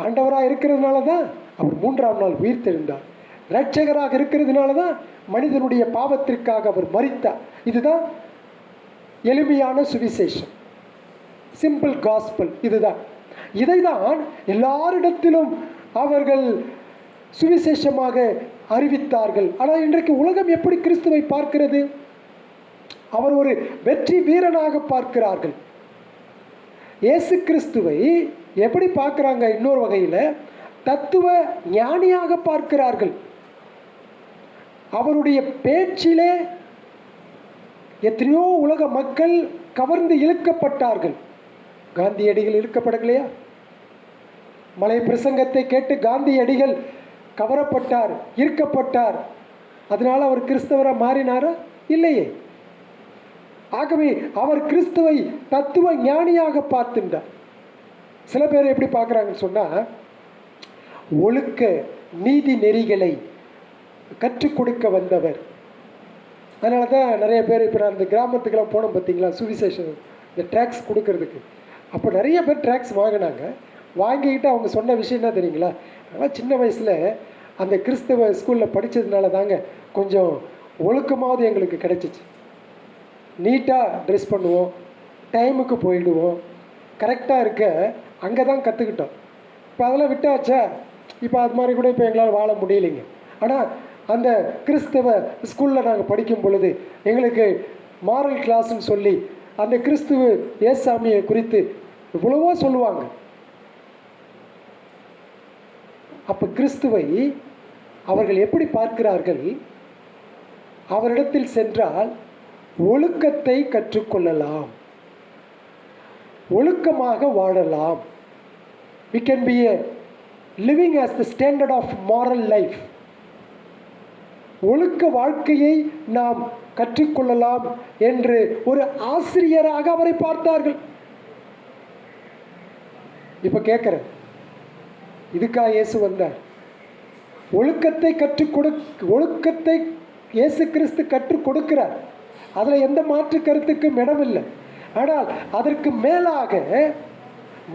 ஆண்டவராக இருக்கிறதுனால தான் அவர் 3ஆம் நாள் உயிர்த்தெழுந்தார். இரட்சகராக இருக்கிறதுனால தான் மனிதனுடைய பாவத்திற்காக அவர் மரித்தார். இதுதான் எளிமையான சுவிசேஷம், சிம்பிள் காஸ்பல். இதுதான், இதை தான் எல்லாரிடத்திலும் அவர்கள் சுவிசேஷமாக அறிவித்தார்கள். ஆனால் இன்றைக்கு உலகம் எப்படி கிறிஸ்துவை பார்க்கிறது? அவர் ஒரு வெற்றி வீரனாக பார்க்கிறார்கள். இயேசு கிறிஸ்துவை எப்படி பார்க்குறாங்க? இன்னொரு வகையில் தத்துவ ஞானியாக பார்க்கிறார்கள். அவருடைய பேச்சிலே எத்தனையோ உலக மக்கள் கவர்ந்து இழுக்கப்பட்டார்கள். காந்தியடிகள் இழுக்கப்படலையா? மலை பிரசங்கத்தை கேட்டு காந்தியடிகள் கவரப்பட்டார், ஈர்க்கப்பட்டார். அதனால அவர் கிறிஸ்தவராக மாறினாரா? இல்லையே. ஆகவே அவர் கிறிஸ்துவை தத்துவ ஞானியாக பார்த்துட்டார். சில பேர் எப்படி பார்க்குறாங்கன்னு சொன்னால், ஒழுக்க நீதி நெறிகளை கற்றுக் கொடுக்க வந்தவர். அதனால தான் நிறைய பேர், இப்போ நான் அந்த கிராமத்துக்கெல்லாம் போனோம் பார்த்தீங்களா, சுவிசேஷம் இந்த ட்ராக்ஸ் கொடுக்கறதுக்கு. அப்போ நிறைய பேர் ட்ராக்ஸ் வாங்கினாங்க. வாங்கிக்கிட்டு அவங்க சொன்ன விஷயம் என்ன தெரியுங்களா, அதனால் சின்ன வயசில் அந்த கிறிஸ்தவ ஸ்கூலில் படித்ததுனால தாங்க கொஞ்சம் ஒழுக்கமாவது எங்களுக்கு கிடைச்சிச்சு. நீட்டாக ட்ரெஸ் பண்ணுவோம், டைமுக்கு போயிடுவோம், கரெக்டாக இருக்க அங்கே தான் கற்றுக்கிட்டோம். இப்போ அதெல்லாம் விட்டாச்சா, இப்போ அது மாதிரி கூட இப்போ எங்களால் வாழ முடியலைங்க. ஆனால் அந்த கிறிஸ்தவ ஸ்கூலில் நாங்கள் படிக்கும் பொழுது எங்களுக்கு மாரல் கிளாஸ்ன்னு சொல்லி அந்த கிறிஸ்துவ ஏசாமியை குறித்து இவ்வளவோ சொல்லுவாங்க. அப்போ கிறிஸ்துவை அவர்கள் எப்படி பார்க்கிறார்கள்? அவரிடத்தில் சென்றால் ஒழுக்கத்தை கற்றுக்கொள்ளலாம், ஒழுக்கமாக வாழலாம். we can be a living as the standard of moral life. ஒழுக்க வாழ்க்கையை நாம் கற்றுக்கொள்ளலாம் என்று ஒரு ஆசிரியராக அவரை பார்த்தார்கள். இப்ப கேட்கிறேன், இதுக்கா இயேசு வந்தார்? ஒழுக்கத்தை ஒழுக்கத்தை இயேசு கிறிஸ்து கற்றுக் கொடுக்கிறார். அதில் எந்த மாற்று கருத்துக்கும் இடமில்லை. ஆனால் அதற்கு மேலாக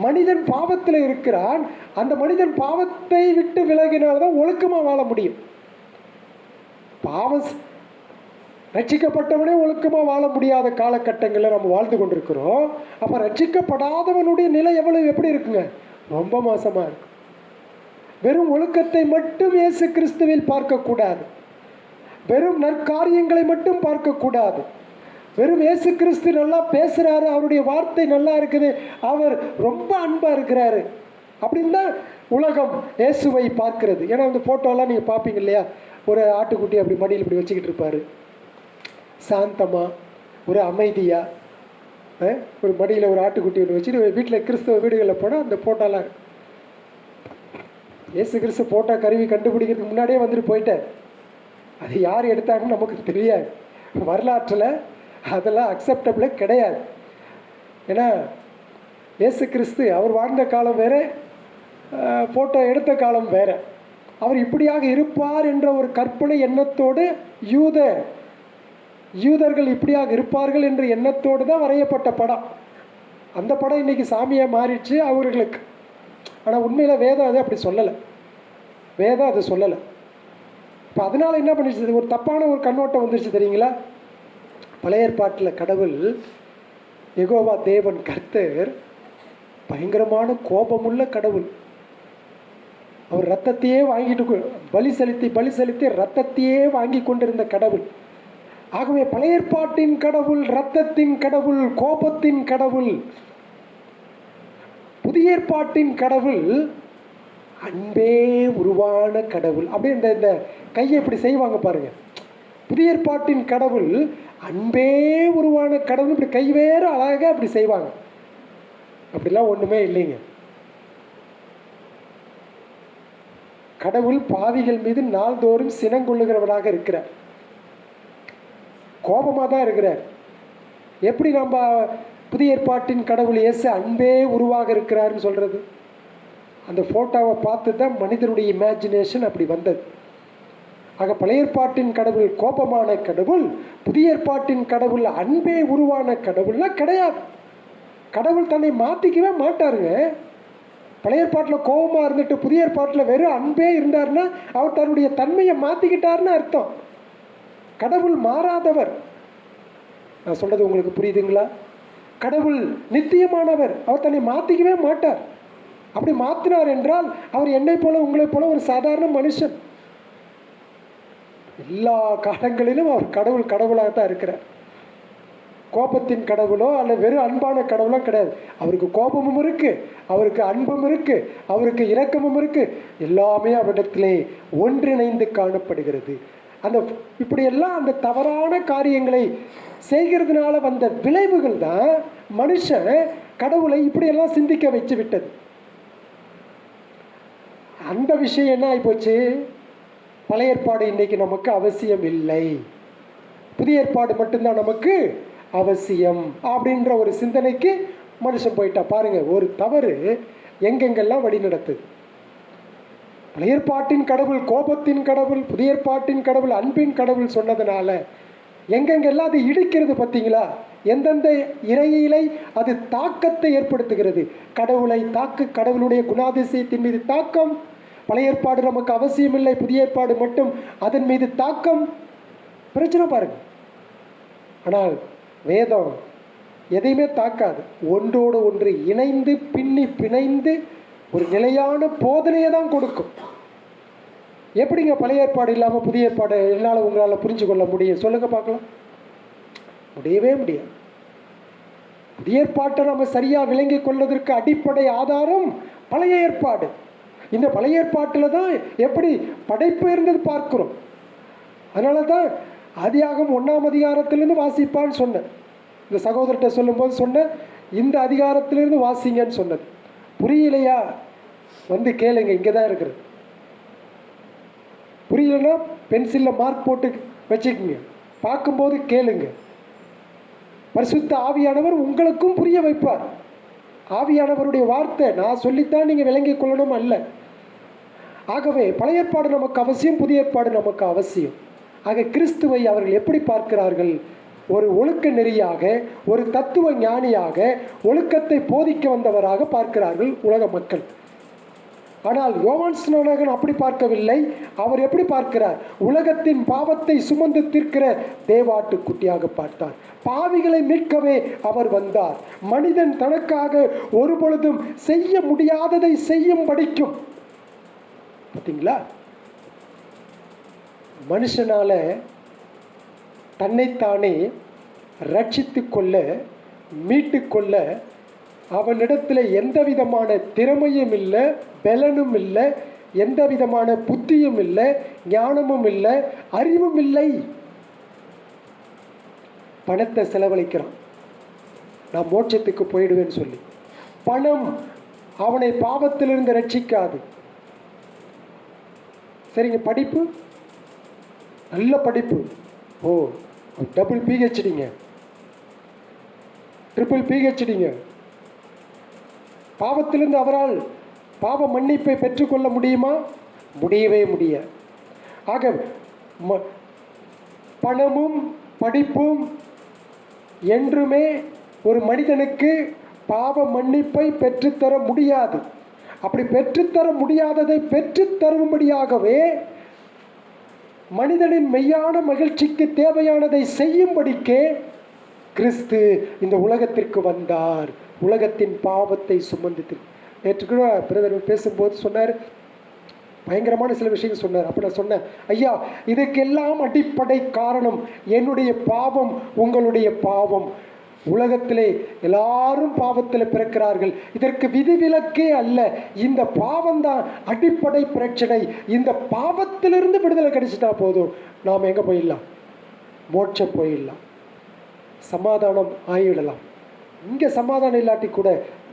மனிதன் பாவத்தில் இருக்கிறான். அந்த மனிதன் பாவத்தை விட்டு விலகினால்தான் ஒழுக்கமாக வாழ முடியும். பாவம் ரட்சிக்கப்பட்டவனே ஒழுக்கமாக வாழ முடியாத காலகட்டங்களில் நம்ம வாழ்ந்து கொண்டிருக்கிறோம். அப்போ ரட்சிக்கப்படாதவனுடைய நிலை எப்படி இருக்குங்க? ரொம்ப மோசமாக இருக்கு. வெறும் ஒழுக்கத்தை மட்டும் இயேசு கிறிஸ்துவில் பார்க்கக்கூடாது. வெறும் நற்காரியங்களை மட்டும் பார்க்கக்கூடாது. வெறும் இயேசு கிறிஸ்து நல்லா பேசுகிறாரு, அவருடைய வார்த்தை நல்லா இருக்குது, அவர் ரொம்ப அன்பாக இருக்கிறாரு அப்படின்னு தான் உலகம் இயேசுவை பார்க்கிறது. ஏன்னா அந்த ஃபோட்டோலாம் நீங்கள் பார்ப்பீங்க இல்லையா, ஒரு ஆட்டுக்குட்டி அப்படி மடியில் இப்படி வச்சுக்கிட்டு இருப்பார், சாந்தமாக ஒரு அமைதியாக ஒரு மடியில் ஒரு ஆட்டுக்குட்டி ஒன்று வச்சுட்டு வீட்டில் கிறிஸ்தவ வீடுகளில் போனால் அந்த ஃபோட்டோலாம் இயேசு கிறிஸ்து ஃபோட்டோ கருவி கண்டுபிடிக்கிறதுக்கு முன்னாடியே வந்துட்டு போயிட்டார். அது யார் எடுத்தாங்கன்னு நமக்கு தெரியாது. வரலாற்றில் அதெல்லாம் அக்செப்டபிளே கிடையாது. ஏன்னா இயேசு கிறிஸ்து அவர் வாழ்ந்த காலம் வேறு, ஃபோட்டோ எடுத்த காலம் வேறு. அவர் இப்படியாக இருப்பார் என்ற ஒரு கற்பனை எண்ணத்தோடு யூதர்கள் இப்படியாக இருப்பார்கள் என்ற எண்ணத்தோடு தான் வரையப்பட்ட படம். அந்த படம் இன்றைக்கி சாமியாக மாறிடுச்சு அவர்களுக்கு. ஆனால் உண்மையில் வேதம் அதை அப்படி சொல்லலை. வேதம் அதை சொல்லலை. இப்போ அதனால் என்ன பண்ணிடுச்சு, ஒரு தப்பான ஒரு கண்ணோட்டம் வந்துருச்சு தெரியுங்களா? பழைய ஏற்பாட்டில் கடவுள் யெகோவா தேவன் கர்த்தர் பயங்கரமான கோபமுள்ள கடவுள். அவர் ரத்தத்தையே வாங்கிட்டு பலி செலுத்தி ரத்தத்தையே வாங்கி கொண்டிருந்த கடவுள். ஆகவே பழைய ஏற்பாட்டின் கடவுள் இரத்தத்தின் கடவுள், கோபத்தின் கடவுள். புதிய ஏற்பாட்டின் கடவுள் அன்பே உருவான கடவுள். அப்படியே இந்த கையை இப்படி செய்வாங்க பாருங்க. புதிய ஏற்பாட்டின் கடவுள் அன்பே உருவான கடவுள். இப்படி கை வேற அழகாக அப்படி செய்வாங்க. அப்படிலாம் ஒன்றுமே இல்லைங்க. கடவுள் பாவிகள் மீது நாள்தோறும் சினங்கொள்ளுகிறவராக இருக்கிறார், கோபமாக தான் இருக்கிறார். எப்படி நம்ம புதிய ஏற்பாட்டின் கடவுள் இயேசு அன்பே உருவாக இருக்கிறாருன்னு சொல்கிறது? அந்த ஃபோட்டோவை பார்த்து தான் மனிதனுடைய இமேஜினேஷன் அப்படி வந்தது. ஆக பழைய ஏற்பாட்டின் கடவுள் கோபமான கடவுள், புதிய ஏற்பாட்டின் கடவுள் அன்பே உருவான கடவுள்லாம் கிடையாது. கடவுள் தன்னை மாற்றிக்கவே மாட்டாருங்க. பழைய ஏற்பாட்டில் கோபமாக இருந்துட்டு புதிய ஏற்பாட்டில் வெறும் அன்பே இருந்தார்னா அவர் தன்னுடைய தன்மையை மாற்றிக்கிட்டாருன்னு அர்த்தம். கடவுள் மாறாதவர். நான் சொல்கிறது உங்களுக்கு புரியுதுங்களா? கடவுள் நித்தியமானவர், அவர் தன்னை மாற்றிக்கவே மாட்டார். அப்படி மாற்றினார் என்றால் அவர் என்னை போல உங்களை போல ஒரு சாதாரண மனுஷன். எல்லா காலங்களிலும் அவர் கடவுளாக தான் இருக்கிறார். கோபத்தின் கடவுளோ அல்ல வெறும் அன்பான கடவுளோ கிடையாது. அவருக்கு கோபமும் இருக்கு, அவருக்கு அன்பும் இருக்கு, அவருக்கு இரக்கமும் இருக்கு. எல்லாமே அவரிடத்திலே ஒன்றிணைந்து காணப்படுகிறது. அந்த இப்படியெல்லாம் அந்த தவறான காரியங்களை செய்கிறதுனால வந்த விளைவுகள் தான் மனுஷன் கடவுளை இப்படியெல்லாம் சிந்திக்க வச்சு விட்டது. அந்த விஷயம் என்ன ஆகிப்போச்சு? பழைய ஏற்பாடு இன்னைக்கு நமக்கு அவசியம் இல்லை, புதிய ஏற்பாடு மட்டும்தான் நமக்கு அவசியம் அப்படின்ற ஒரு சிந்தனைக்கு மனுஷன் போயிட்டா. பாருங்க, ஒரு தவறு எங்கெங்கெல்லாம் வழி நடத்துது. பழைய ஏற்பாட்டின் கடவுள் கோபத்தின் கடவுள், புதிய ஏற்பாட்டின் கடவுள் அன்பின் கடவுள் சொன்னதுனால எங்கெங்கெல்லாம் அது இடிக்கிறது பார்த்தீங்களா? எந்தெந்த இறையிலை அது தாக்கத்தை ஏற்படுத்துகிறது. கடவுளை கடவுளுடைய குணாதிசயத்தின் மீது தாக்கம். பழைய ஏற்பாடு நமக்கு அவசியம் இல்லை, புதிய ஏற்பாடு மட்டும் அதன் மீது தாக்கம். பிரச்சனை பாருங்க. ஆனால் வேதம் எதையுமே தாக்காது, ஒன்றோடு ஒன்று இணைந்து பின்னி பிணைந்து ஒரு நிலையான போதனையை தான் கொடுக்கும். எப்படிங்க பழைய ஏற்பாடு இல்லாமல் புதிய ஏற்பாடு என்னால் உங்களால் புரிஞ்சு கொள்ள முடியும்? சொல்லுங்க பார்க்கலாம். முடியவே முடியாது. புதிய ஏற்பாட்டை நம்ம சரியாக விளங்கி கொள்வதற்கு அடிப்படை ஆதாரம் பழைய ஏற்பாடு. இந்த பழைய ஏற்பாட்டில் தான் எப்படி படைப்பு இருந்தது பார்க்கிறோம். அதனால தான் ஆதியாகமம் 1ஆம் அதிகாரத்திலிருந்து வாசிப்பான்னு சொன்னேன். இந்த சகோதரர்கிட்ட சொல்லும்போது சொன்னேன், இந்த அதிகாரத்திலிருந்து வாசிங்கன்னு சொன்னது. புரியலையா? வந்து கேளுங்க, இங்கே தான் இருக்கிறது. புரியலைன்னா பென்சிலில் மார்க் போட்டு வச்சுக்கோங்க, பார்க்கும்போது கேளுங்க. பரிசுத்த ஆவியானவர் உங்களுக்கும் புரிய வைப்பார். ஆவியானவருடைய வார்த்தை நான் சொல்லித்தான் நீங்கள் விளங்கி கொள்ளணும் அல்ல. ஆகவே பழைய ஏற்பாடு நமக்கு அவசியம், புதிய ஏற்பாடு நமக்கு அவசியம். ஆக கிறிஸ்துவை அவர்கள் எப்படி பார்க்கிறார்கள்? ஒரு ஒழுக்க நெறியாக, ஒரு தத்துவ ஞானியாக, ஒழுக்கத்தை போதிக்க வந்தவராக பார்க்கிறார்கள் உலக மக்கள். ஆனால் யோவான் ஸ்நானகன் அப்படி பார்க்கவில்லை. அவர் எப்படி பார்க்கிறார்? உலகத்தின் பாவத்தை சுமந்து தீர்க்கிற தேவாட்டுக்குட்டியாக பார்த்தார். பாவிகளை மீட்கவே அவர் வந்தார். மனிதன் தனக்காக ஒரு பொழுதும் செய்ய முடியாததை செய்யும் படிக்கும். பார்த்தீங்களா? மனுஷனால தன்னைத்தானே ரட்சித்து கொள்ள, மீட்டு கொள்ள அவனிடத்தில் எந்த விதமான திறமையும் இல்லை, பலனும் இல்லை, எந்த விதமான புத்தியும் இல்லை, ஞானமும் இல்லை, அறிவும் இல்லை. பணத்தை செலவழிக்கிறான், நான் மோட்சத்துக்கு போயிடுவேன்னு சொல்லி. பணம் அவனை பாவத்திலிருந்து ரட்சிக்காது. சரிங்க, படிப்பு நல்ல படிப்பு, ஓ டபுள் பிஹெச்டிங்க, ட்ரிபிள் பிஹெச்டிங்க, பாவத்திலிருந்து அவரால் பாவ மன்னிப்பை பெற்றுக்கொள்ள முடியுமா? முடியவே முடியாது. ஆக பணமும் படிப்பும் என்றுமே ஒரு மனிதனுக்கு பாவ மன்னிப்பை பெற்றுத்தர முடியாது. அப்படி பெற்றுத்தர முடியாததை பெற்றுத்தரும்படியாகவே மனிதனின் மெய்யான மகிழ்ச்சிக்கு தேவையானதை செய்யும்படிக்கே கிறிஸ்து இந்த உலகத்திற்கு வந்தார். உலகத்தின் பாவத்தை சுமந்து. நேற்று கூட பிரதர் பேசும்போது சொன்னார், பயங்கரமான சில விஷயங்கள் சொன்னார். அப்போ நான் சொன்னேன், ஐயா இதுக்கெல்லாம் அடிப்படை காரணம் என்னுடைய பாவம், உங்களுடைய பாவம். உலகத்திலே எல்லாரும் பாவத்தில் பிறக்கிறார்கள், இதற்கு விதிவிலக்கே அல்ல. இந்த பாவம்தான் அடிப்படை பிரச்சனை. இந்த பாவத்திலிருந்து விடுதலை கிடைச்சிட்டா போதும், நாம் எங்கே போயிடலாம்? மோட்சம் போயிடலாம், சமாதானம் ஆகிடலாம். இங்கே சமாதானம் இல்லாட்டி கூட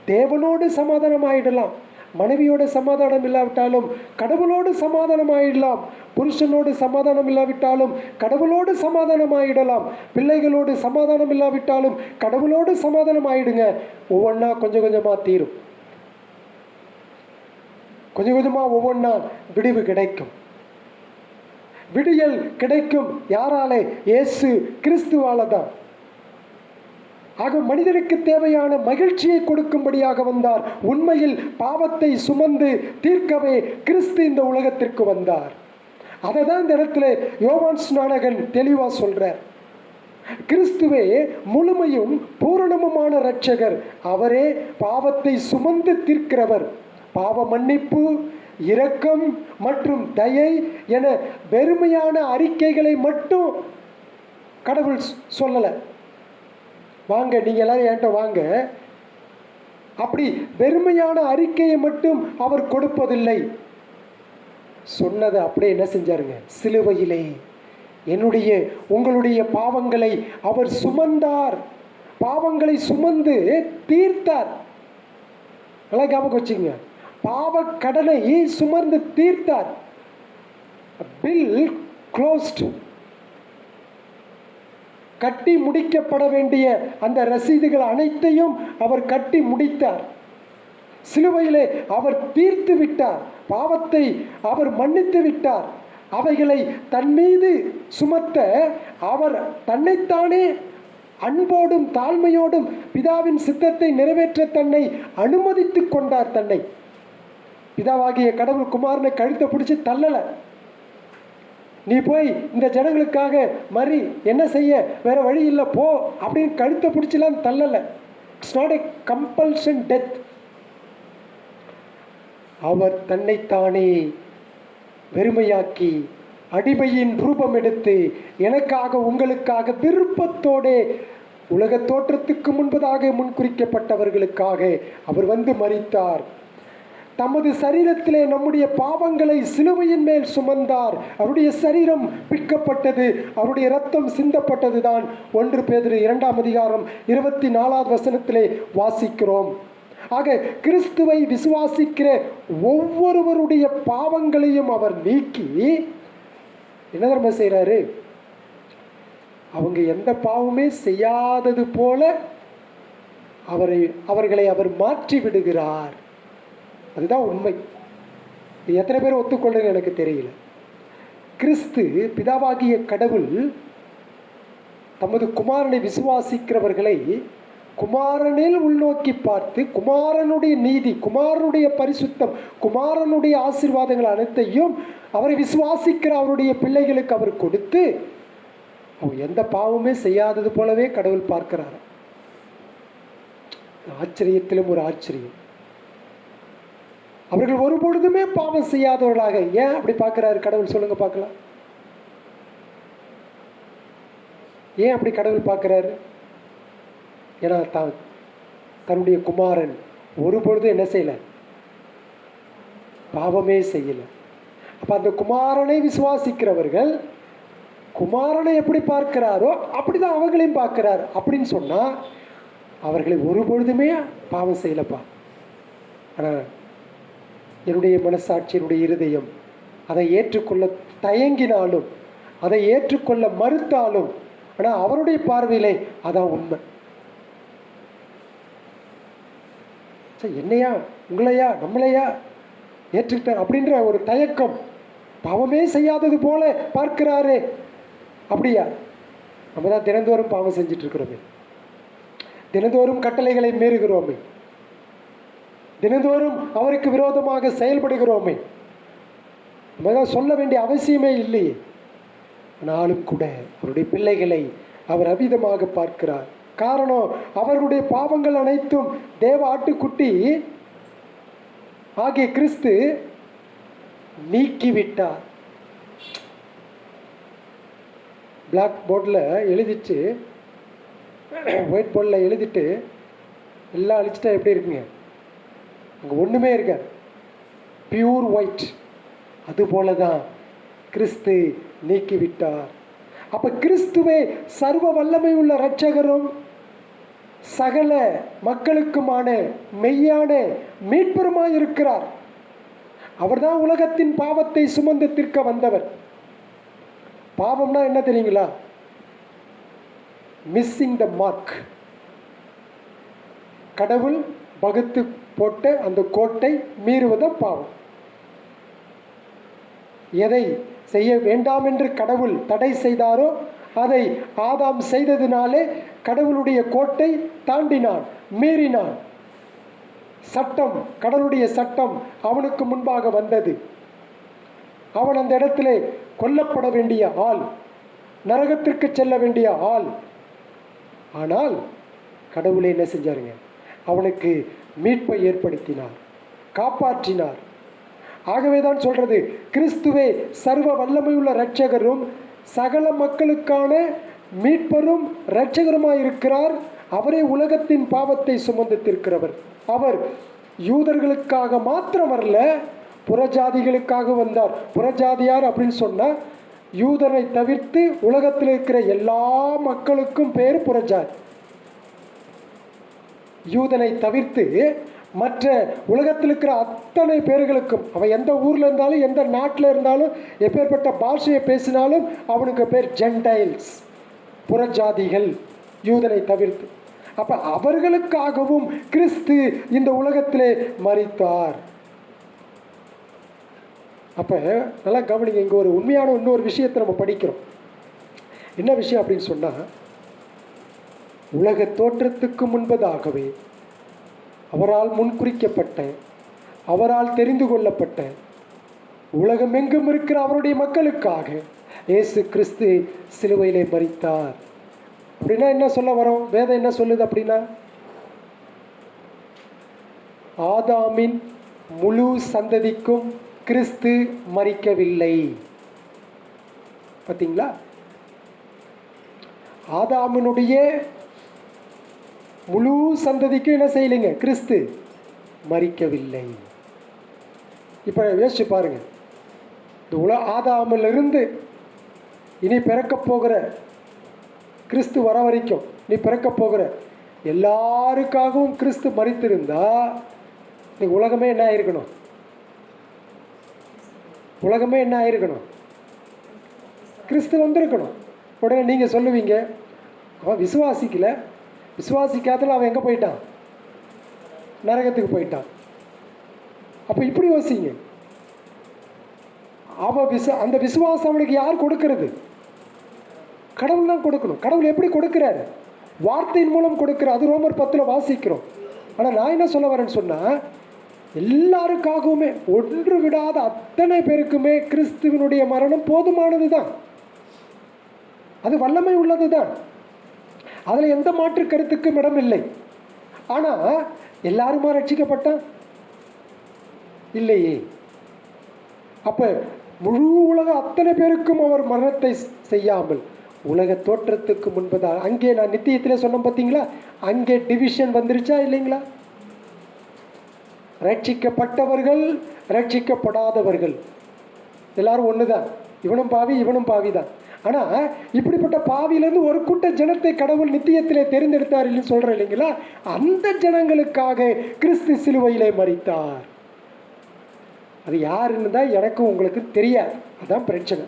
தேவனோடு சமாதானம் ஆகிடலாம். மனைவியோட சமாதானம் இல்லாவிட்டாலும் கடவுளோடு சமாதானம் ஆகிடலாம். புருஷனோடு சமாதானம் இல்லாவிட்டாலும் கடவுளோடு சமாதானம் ஆகிடலாம். பிள்ளைகளோடு சமாதானம் இல்லாவிட்டாலும் கடவுளோடு சமாதானம் ஆகிடுங்க. ஒவ்வொன்றா கொஞ்சம் கொஞ்சமாக தீரும். கொஞ்சம் கொஞ்சமாக ஒவ்வொன்றா விடிவு கிடைக்கும், விடியல் கிடைக்கும். யாராலே? இயேசு கிறிஸ்துவால தான். ஆக மனிதனுக்கு தேவையான மகிழ்ச்சியை கொடுக்கும்படியாக வந்தார். உண்மையில் பாவத்தை சுமந்து தீர்க்கவே கிறிஸ்து இந்த உலகத்திற்கு வந்தார். அதை தான் இந்த இடத்துல யோவான் ஸ்நானகன் தெளிவாக சொல்றார். கிறிஸ்துவே முழுமையும் பூரணமுமான இரட்சகர். அவரே பாவத்தை சுமந்து தீர்க்கிறவர். பாவ மன்னிப்பு, இரக்கம் மற்றும் தயை என வெறுமையான அறிக்கைகளை மட்டும் கடவுள் சொல்லலை. வாங்க நீங்கள் எல்லாரும் என்கிட்ட வாங்க, அப்படி வெறுமையான அறிக்கையை மட்டும் அவர் கொடுப்பதில்லை. சொன்னதை அப்படியே என்ன செஞ்சாருங்க? சிலுவையிலே என்னுடைய உங்களுடைய பாவங்களை அவர் சுமந்தார், பாவங்களை சுமந்து தீர்த்தார். நல்லா ஞாபகம் வச்சுங்க, பாவ கடனை சுமந்து தீர்த்தார். Bill closed. கட்டி முடிக்கப்பட வேண்டிய அந்த ரசீதுகள் அனைத்தையும் அவர் கட்டி முடித்தார். சிலுவையிலே அவர் தீர்த்து விட்டார், பாவத்தை அவர் மன்னித்து விட்டார். அவைகளை தன் மீது சுமத்த அவர் தன்னைத்தானே அன்போடும் தாழ்மையோடும் பிதாவின் சித்தத்தை நிறைவேற்ற தன்னை அனுமதித்து கொண்டார். தன்னை பிதாவாகிய கடவுள் குமாரனை கழுத்தை பிடிச்சி தள்ளலை. நீ போய் இந்த ஜனங்களுக்காக மறி, என்ன செய்ய, வேற வழி இல்லை போ அப்படின்னு கழுத்தை பிடிச்சலாம் தள்ளலை. It's not a compulsion death. அவர் தன்னைத்தானே வெறுமையாக்கி அடிமையின் ரூபம் எடுத்து எனக்காக உங்களுக்காக விருப்பத்தோடே உலக தோற்றத்துக்கு முன்பதாக முன்குறிக்கப்பட்டவர்களுக்காக அவர் வந்து மரித்தார். தமது சரீரத்திலே நம்முடைய பாவங்களை சிலுவையின் மேல் சுமந்தார். அவருடைய சரீரம் பிற்கப்பட்டது, அவருடைய இரத்தம் சிந்தப்பட்டது தான் 1 பேதுரு 2ஆம் அதிகாரம் 24வது வசனத்திலே வாசிக்கிறோம். ஆக கிறிஸ்துவை விசுவாசிக்கிற ஒவ்வொருவருடைய பாவங்களையும் அவர் நீக்கி என்ன தர்ம செய்கிறாரு? அவங்க எந்த பாவமே செய்யாதது போல அவர்களை அவர் மாற்றி விடுகிறார். அதுதான் உண்மை. எத்தனை பேர் ஒத்துக்கொள்ளுங்க எனக்கு தெரியல. கிறிஸ்து பிதாவாகிய கடவுள் தமது குமாரனை விசுவாசிக்கிறவர்களை குமாரனில் உள்நோக்கி பார்த்து குமாரனுடைய நீதி, குமாரனுடைய பரிசுத்தம், குமாரனுடைய ஆசீர்வாதங்கள் அனைத்தையும் அவரை விசுவாசிக்கிற அவருடைய பிள்ளைகளுக்கு அவர் கொடுத்து அவங்க எந்த பாவமே செய்யாதது போலவே கடவுள் பார்க்கிறார். ஆச்சரியத்திலும் ஒரு ஆச்சரியம். அவர்கள் ஒருபொழுதுமே பாவம் செய்யாதவர்களாக ஏன் அப்படி பார்க்கிறாரு கடவுள்? சொல்லுங்க பார்க்கலாம். ஏன் அப்படி கடவுள் பார்க்கிறாரு? ஏன்னா தன்னுடைய குமாரன் ஒருபொழுதும் என்ன செய்யல, பாவமே செய்யல. அப்ப அந்த குமாரனை விசுவாசிக்கிறவர்கள் குமாரனை எப்படி பார்க்கிறாரோ அப்படிதான் அவங்களையும் பார்க்கிறார். அப்படின்னு சொன்னா அவர்களை ஒருபொழுதுமே பாவம் செய்யலப்பா. ஆனால் என்னுடைய மனசாட்சி, என்னுடைய இருதயம் அதை ஏற்றுக்கொள்ள தயங்கினாலும், அதை ஏற்றுக்கொள்ள மறுத்தாலும், ஆனால் அவருடைய பார்வையிலே அதான் உண்மை. என்னையா, உங்களையா, நம்மளையா ஏற்றுக்கிட்டார் அப்படின்ற ஒரு தயக்கம். பாவமே செய்யாதது போல பார்க்கிறாரே, அப்படியா? நம்ம தான் தினந்தோறும் பாவம் செஞ்சுட்டு இருக்கிறோமே, தினந்தோறும் கட்டளைகளை மீறுகிறோமே, தினந்தோறும் அவருக்கு விரோதமாக செயல்படுகிறோமே. நம்ம தான் சொல்ல வேண்டிய அவசியமே இல்லையே. ஆனாலும் கூட அவருடைய பிள்ளைகளை அவர் அபிதமாக பார்க்கிறார். காரணம், அவர்களுடைய பாவங்கள் அனைத்தும் தேவ ஆட்டுக்குட்டி ஆகிய கிறிஸ்து நீக்கிவிட்டார். பிளாக் போர்டில் எழுதிச்சு, ஒயிட் போர்டில் எழுதிட்டு எல்லாம் அழிச்சிட்டா எப்படி இருக்குங்க? அங்கே ஒன்றுமே இருக்காது, பியூர் ஒயிட். அதுபோல தான் கிறிஸ்து நீக்கிவிட்டார். அப்போ கிறிஸ்துவே சர்வ வல்லமை உள்ள இரட்சகரும் சகல மக்களுக்குமான மெய்யான மீட்பருமாய் இருக்கிறார். அவர்தான் உலகத்தின் பாவத்தை சுமந்து தீர்க்க வந்தவர். பாவம்னா என்ன தெரியுங்களா? Missing the mark. கடவுள் வகுத்து போட்ட அந்த கோட்டை மீறுவதும் பாவம். எதை செய்ய வேண்டாம் என்று கடவுள் தடை செய்தாரோ அதை ஆதாம் செய்ததினாலே கடவுளுடைய கோட்டை தாண்டினான், மீறினான். சட்டம், கடவுளுடைய சட்டம் அவனுக்கு முன்பாக வந்தது. அவன் அந்த இடத்திலே கொல்லப்பட வேண்டிய ஆள், நரகத்திற்கு செல்ல வேண்டிய ஆள். ஆனால் கடவுளே என்ன செஞ்சாருங்க? அவனுக்கு மீட்பை ஏற்படுத்தினார், காப்பாற்றினார். ஆகவே தான் சொல்றது, கிறிஸ்துவே சர்வ வல்லமையுள்ள இரட்சகரும் சகல மக்களுக்கான மீட்பரும் இரட்சகருமாய் இருக்கிறார். அவரே உலகத்தின் பாவத்தை சுமந்து தீர்க்கிறவர். அவர் யூதர்களுக்காக மாத்திரம் வரல, புறஜாதிகளுக்காக வந்தார். புறஜாதியார் அப்படின்னு சொன்னால் யூதனை தவிர்த்து உலகத்தில் இருக்கிற எல்லா மக்களுக்கும் பேர் புறஜாதி. யூதனை தவிர்த்து மற்ற உலகத்தில் இருக்கிற அத்தனை பேர்களுக்கும், அவன் எந்த ஊரில் இருந்தாலும் எந்த நாட்டில் இருந்தாலும் எப்பேற்பட்ட பாஷையை பேசினாலும் அவனுக்கு பேர் ஜென்டைல்ஸ், புறஜாதிகள், யூதனை தவிர்த்து. அப்போ அவர்களுக்காகவும் கிறிஸ்து இந்த உலகத்திலே மரித்தார். அப்போ நல்லா கவனிங்க, இங்கே ஒரு உண்மையான இன்னொரு விஷயத்தை நம்ம படிக்கிறோம். என்ன விஷயம் அப்படின்னு சொன்னால், உலக தோற்றத்துக்கு முன்பதாகவே அவரால் முன்குறிக்கப்பட்ட, அவரால் தெரிந்து கொள்ளப்பட்ட, உலகமெங்கும் இருக்கிற அவருடைய மக்களுக்காக இயேசு கிறிஸ்து சிலுவையிலே மரித்தார். அப்படின்னா என்ன சொல்ல வரோம்? வேதம் என்ன சொல்லுது அப்படின்னா, ஆதாமின் முழு சந்ததிக்கும் கிறிஸ்து மரிக்கவில்லை. பார்த்தீங்களா? ஆதாமினுடைய முழு சந்ததிக்கு என்ன செய்யலைங்க? கிறிஸ்து மரிக்கவில்லை. இப்போ யோசிச்சு பாருங்க, இந்த ஆதாமிலிருந்து இனி பிறக்க போகிற கிறிஸ்து வர வரைக்கும் நீ பிறக்க போகிற எல்லாருக்காகவும் கிறிஸ்து மரித்திருந்தா நீ உலகமே என்ன ஆயிருக்கணும்? உலகமே என்ன ஆயிருக்கணும்? கிறிஸ்து வந்திருக்கணும். உடனே நீங்கள் சொல்லுவீங்க, அவன் விசுவாசிக்கல, விசுவாசிக்காதல அவன் எங்கே போயிட்டான்? நரகத்துக்கு போயிட்டான். அப்போ இப்படி யோசிங்க, அவன் அந்த விசுவாசம் அவனுக்கு யார் கொடுக்கறது? கடவுள் தான் கொடுக்கணும். கடவுள் எப்படி கொடுக்கிறாரு? வார்த்தையின் மூலம் கொடுக்கிறார். அது ரோமர் 10 வாசிக்கிறோம். ஆனால் நான் என்ன சொல்ல வரேன்னு சொன்னால், எல்லாருக்காகவுமே ஒன்று விடாத அத்தனை பேருக்குமே கிறிஸ்துவனுடைய மரணம் போதுமானது தான். அது வல்லமை உள்ளது தான். அதில் எந்த மாற்று கருத்துக்கும் இடம் இல்லை. ஆனால் எல்லாருமா ரட்சிக்கப்பட்டான்? இல்லையே. அப்போ முழு உலக அத்தனை பேருக்கும் அவர் மரணத்தை செய்யாமல் உலக தோற்றத்துக்கு முன்பதாக, அங்கே நான் நித்தியத்தில் சொன்னேன் பார்த்தீங்களா, அங்கே டிவிஷன் வந்துருச்சா இல்லைங்களா? ரட்சிக்கப்பட்டவர்கள், ரட்சிக்கப்படாதவர்கள் எல்லாரும் ஒன்று தான். இவனும் பாவி, இவனும் பாவி தான். ஆனால் இப்படிப்பட்ட பாவியிலேருந்து ஒரு கூட்ட ஜனத்தை கடவுள் நித்தியத்திலே தெரிந்தெடுத்தார் இல்லைன்னு சொல்கிறேன் இல்லைங்களா? அந்த ஜனங்களுக்காக கிறிஸ்து சிலுவையிலே மரித்தார். அது யாருன்னு தான் எனக்கும் உங்களுக்கு தெரியாது. அதுதான் பிரச்சனை.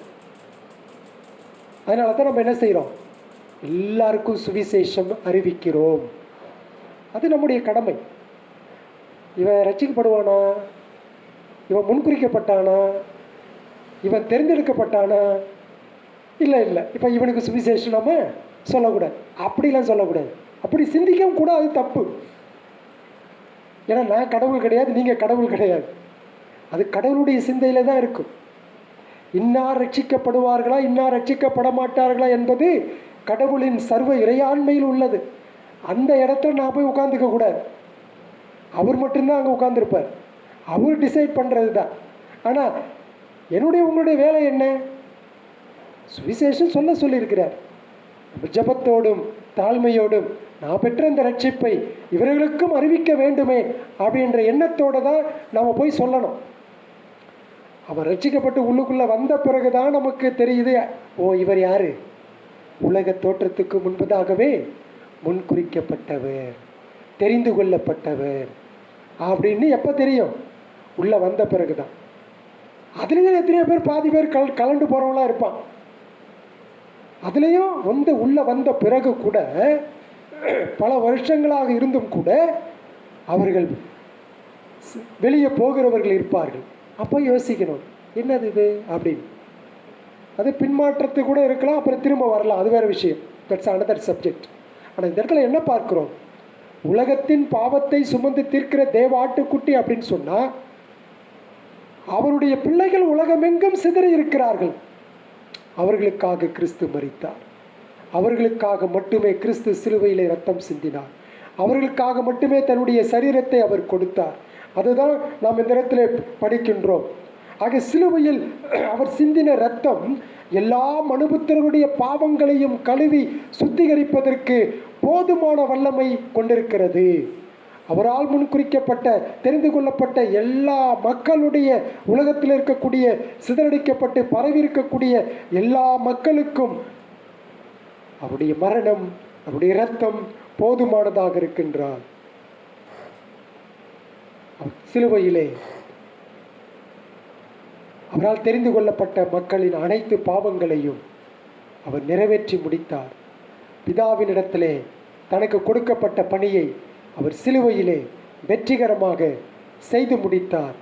அதனால தான் நம்ம என்ன செய்கிறோம்? எல்லாருக்கும் சுவிசேஷம் அறிவிக்கிறோம். அது நம்முடைய கடமை. இவன் ரட்சிக்கப்படுவானா? இவன் முன்குறிக்கப்பட்டானா? இவன் தெரிந்தெடுக்கப்பட்டானா? இல்லை இல்லை, இப்போ இவனுக்கு சுவிசேஷம் நம்ம சொல்லக்கூடாது, அப்படிலாம் சொல்லக்கூடாது. அப்படி சிந்திக்கவும் கூட அது தப்பு. ஏன்னா நான் கடவுள் கிடையாது, நீங்கள் கடவுள் கிடையாது. அது கடவுளுடைய சிந்தையில் தான் இருக்கும். இன்னார் ரட்சிக்கப்படுவார்களா, இன்னார் ரட்சிக்கப்பட மாட்டார்களா என்பது கடவுளின் சர்வ இறையாண்மையில் உள்ளது. அந்த இடத்துல நான் போய் உட்காந்துக்க கூடாது. அவர் மட்டும்தான் அங்கே உட்காந்துருப்பார். அவர் டிசைட் பண்ணுறது தான். ஆனால் உங்களுடைய வேலை என்ன? சுவிசேஷம் சொல்லியிருக்கிறார். ஜபத்தோடும் தாழ்மையோடும் நான் பெற்ற இந்த ரட்சிப்பை இவர்களுக்கும் அறிவிக்க வேண்டுமே அப்படின்ற எண்ணத்தோடு தான் நாம் போய் சொல்லணும். அவர் ரட்சிக்கப்பட்டு உள்ளுக்குள்ளே வந்த பிறகு தான் நமக்கு தெரியுது, ஓ இவர் யார்? உலக தோற்றத்துக்கு முன்பதாகவே முன்குறிக்கப்பட்டவர், தெரிந்து கொள்ளப்பட்டவர் அப்படின்னு எப்போ தெரியும்? உள்ளே வந்த பிறகு தான். அதுலேயும் எத்தனையோ பேர் பாதி பேர் கலண்டு போகிறவங்களாம் இருப்பான். அதுலேயும் உள்ளே வந்த பிறகு கூட பல வருஷங்களாக இருந்தும் கூட அவர்கள் வெளியே போகிறவர்கள் இருப்பார்கள். அப்போ யோசிக்கணும், என்னது இது அப்படின்னு. அது பின்மாற்றத்து கூட இருக்கலாம், அப்புறம் திரும்ப வரலாம், அது வேறு விஷயம். That's another subject. ஆனால் இந்த இடத்துல என்ன பார்க்குறோம்? உலகத்தின் பாவத்தை சுமந்து தீர்க்கிற தேவ ஆட்டுக்குட்டி அப்படின்னு சொன்னால், அவருடைய பிள்ளைகள் உலகமெங்கும் சிதறி இருக்கிறார்கள். அவர்களுக்காக கிறிஸ்து மரித்தார். அவர்களுக்காக மட்டுமே கிறிஸ்து சிலுவையிலே ரத்தம் சிந்தினார். அவர்களுக்காக மட்டுமே தன்னுடைய சரீரத்தை அவர் கொடுத்தார். அதுதான் நாம் இந்த இடத்துல படிக்கின்றோம். ஆக சிலுவையில் அவர் சிந்தின ரத்தம் எல்லா மனுபுத்திரருடைய பாவங்களையும் கழுவி சுத்திகரிப்பதற்கு போதுமான வல்லமை கொண்டிருக்கிறது. அவரால் முன்குறிக்கப்பட்ட தெரிந்து கொள்ளப்பட்ட எல்லா மக்களுடைய உலகத்தில் இருக்கக்கூடிய சிதறடிக்கப்பட்டு பரவி இருக்கக்கூடிய எல்லா மக்களுக்கும் அவருடைய மரணம், அவருடைய இரத்தம் போதுமானதாக இருக்கின்றார். சிலுவையிலே அவரால் தெரிந்து கொள்ளப்பட்ட மக்களின் அனைத்து பாவங்களையும் அவர் நிறைவேற்றி முடித்தார். பிதாவினிடத்திலே தனக்கு கொடுக்கப்பட்ட பணியை அவர் சிலுவையிலே வெற்றிகரமாக செய்து முடித்தார்.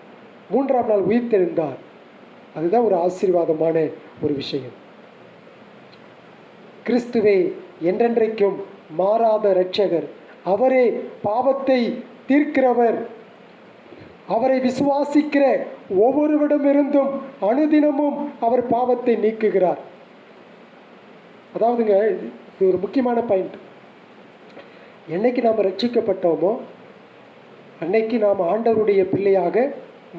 3ஆம் நாள் உயிர்த்தெழுந்தார். அதுதான் ஒரு ஆசீர்வாதமான ஒரு விஷயம். கிறிஸ்துவே என்றென்றைக்கும் மாறாத இரட்சகர். அவரே பாவத்தை தீர்க்கிறவர். அவரை விசுவாசிக்கிற ஒவ்வொருவரிடமிருந்தும் அனுதினமும் அவர் பாவத்தை நீக்குகிறார். அதாவதுங்க, இது ஒரு முக்கியமான பாயிண்ட். என்னைக்கு நாம் ரட்சிக்கப்பட்டோமோ அன்னைக்கு நாம் ஆண்டவருடைய பிள்ளையாக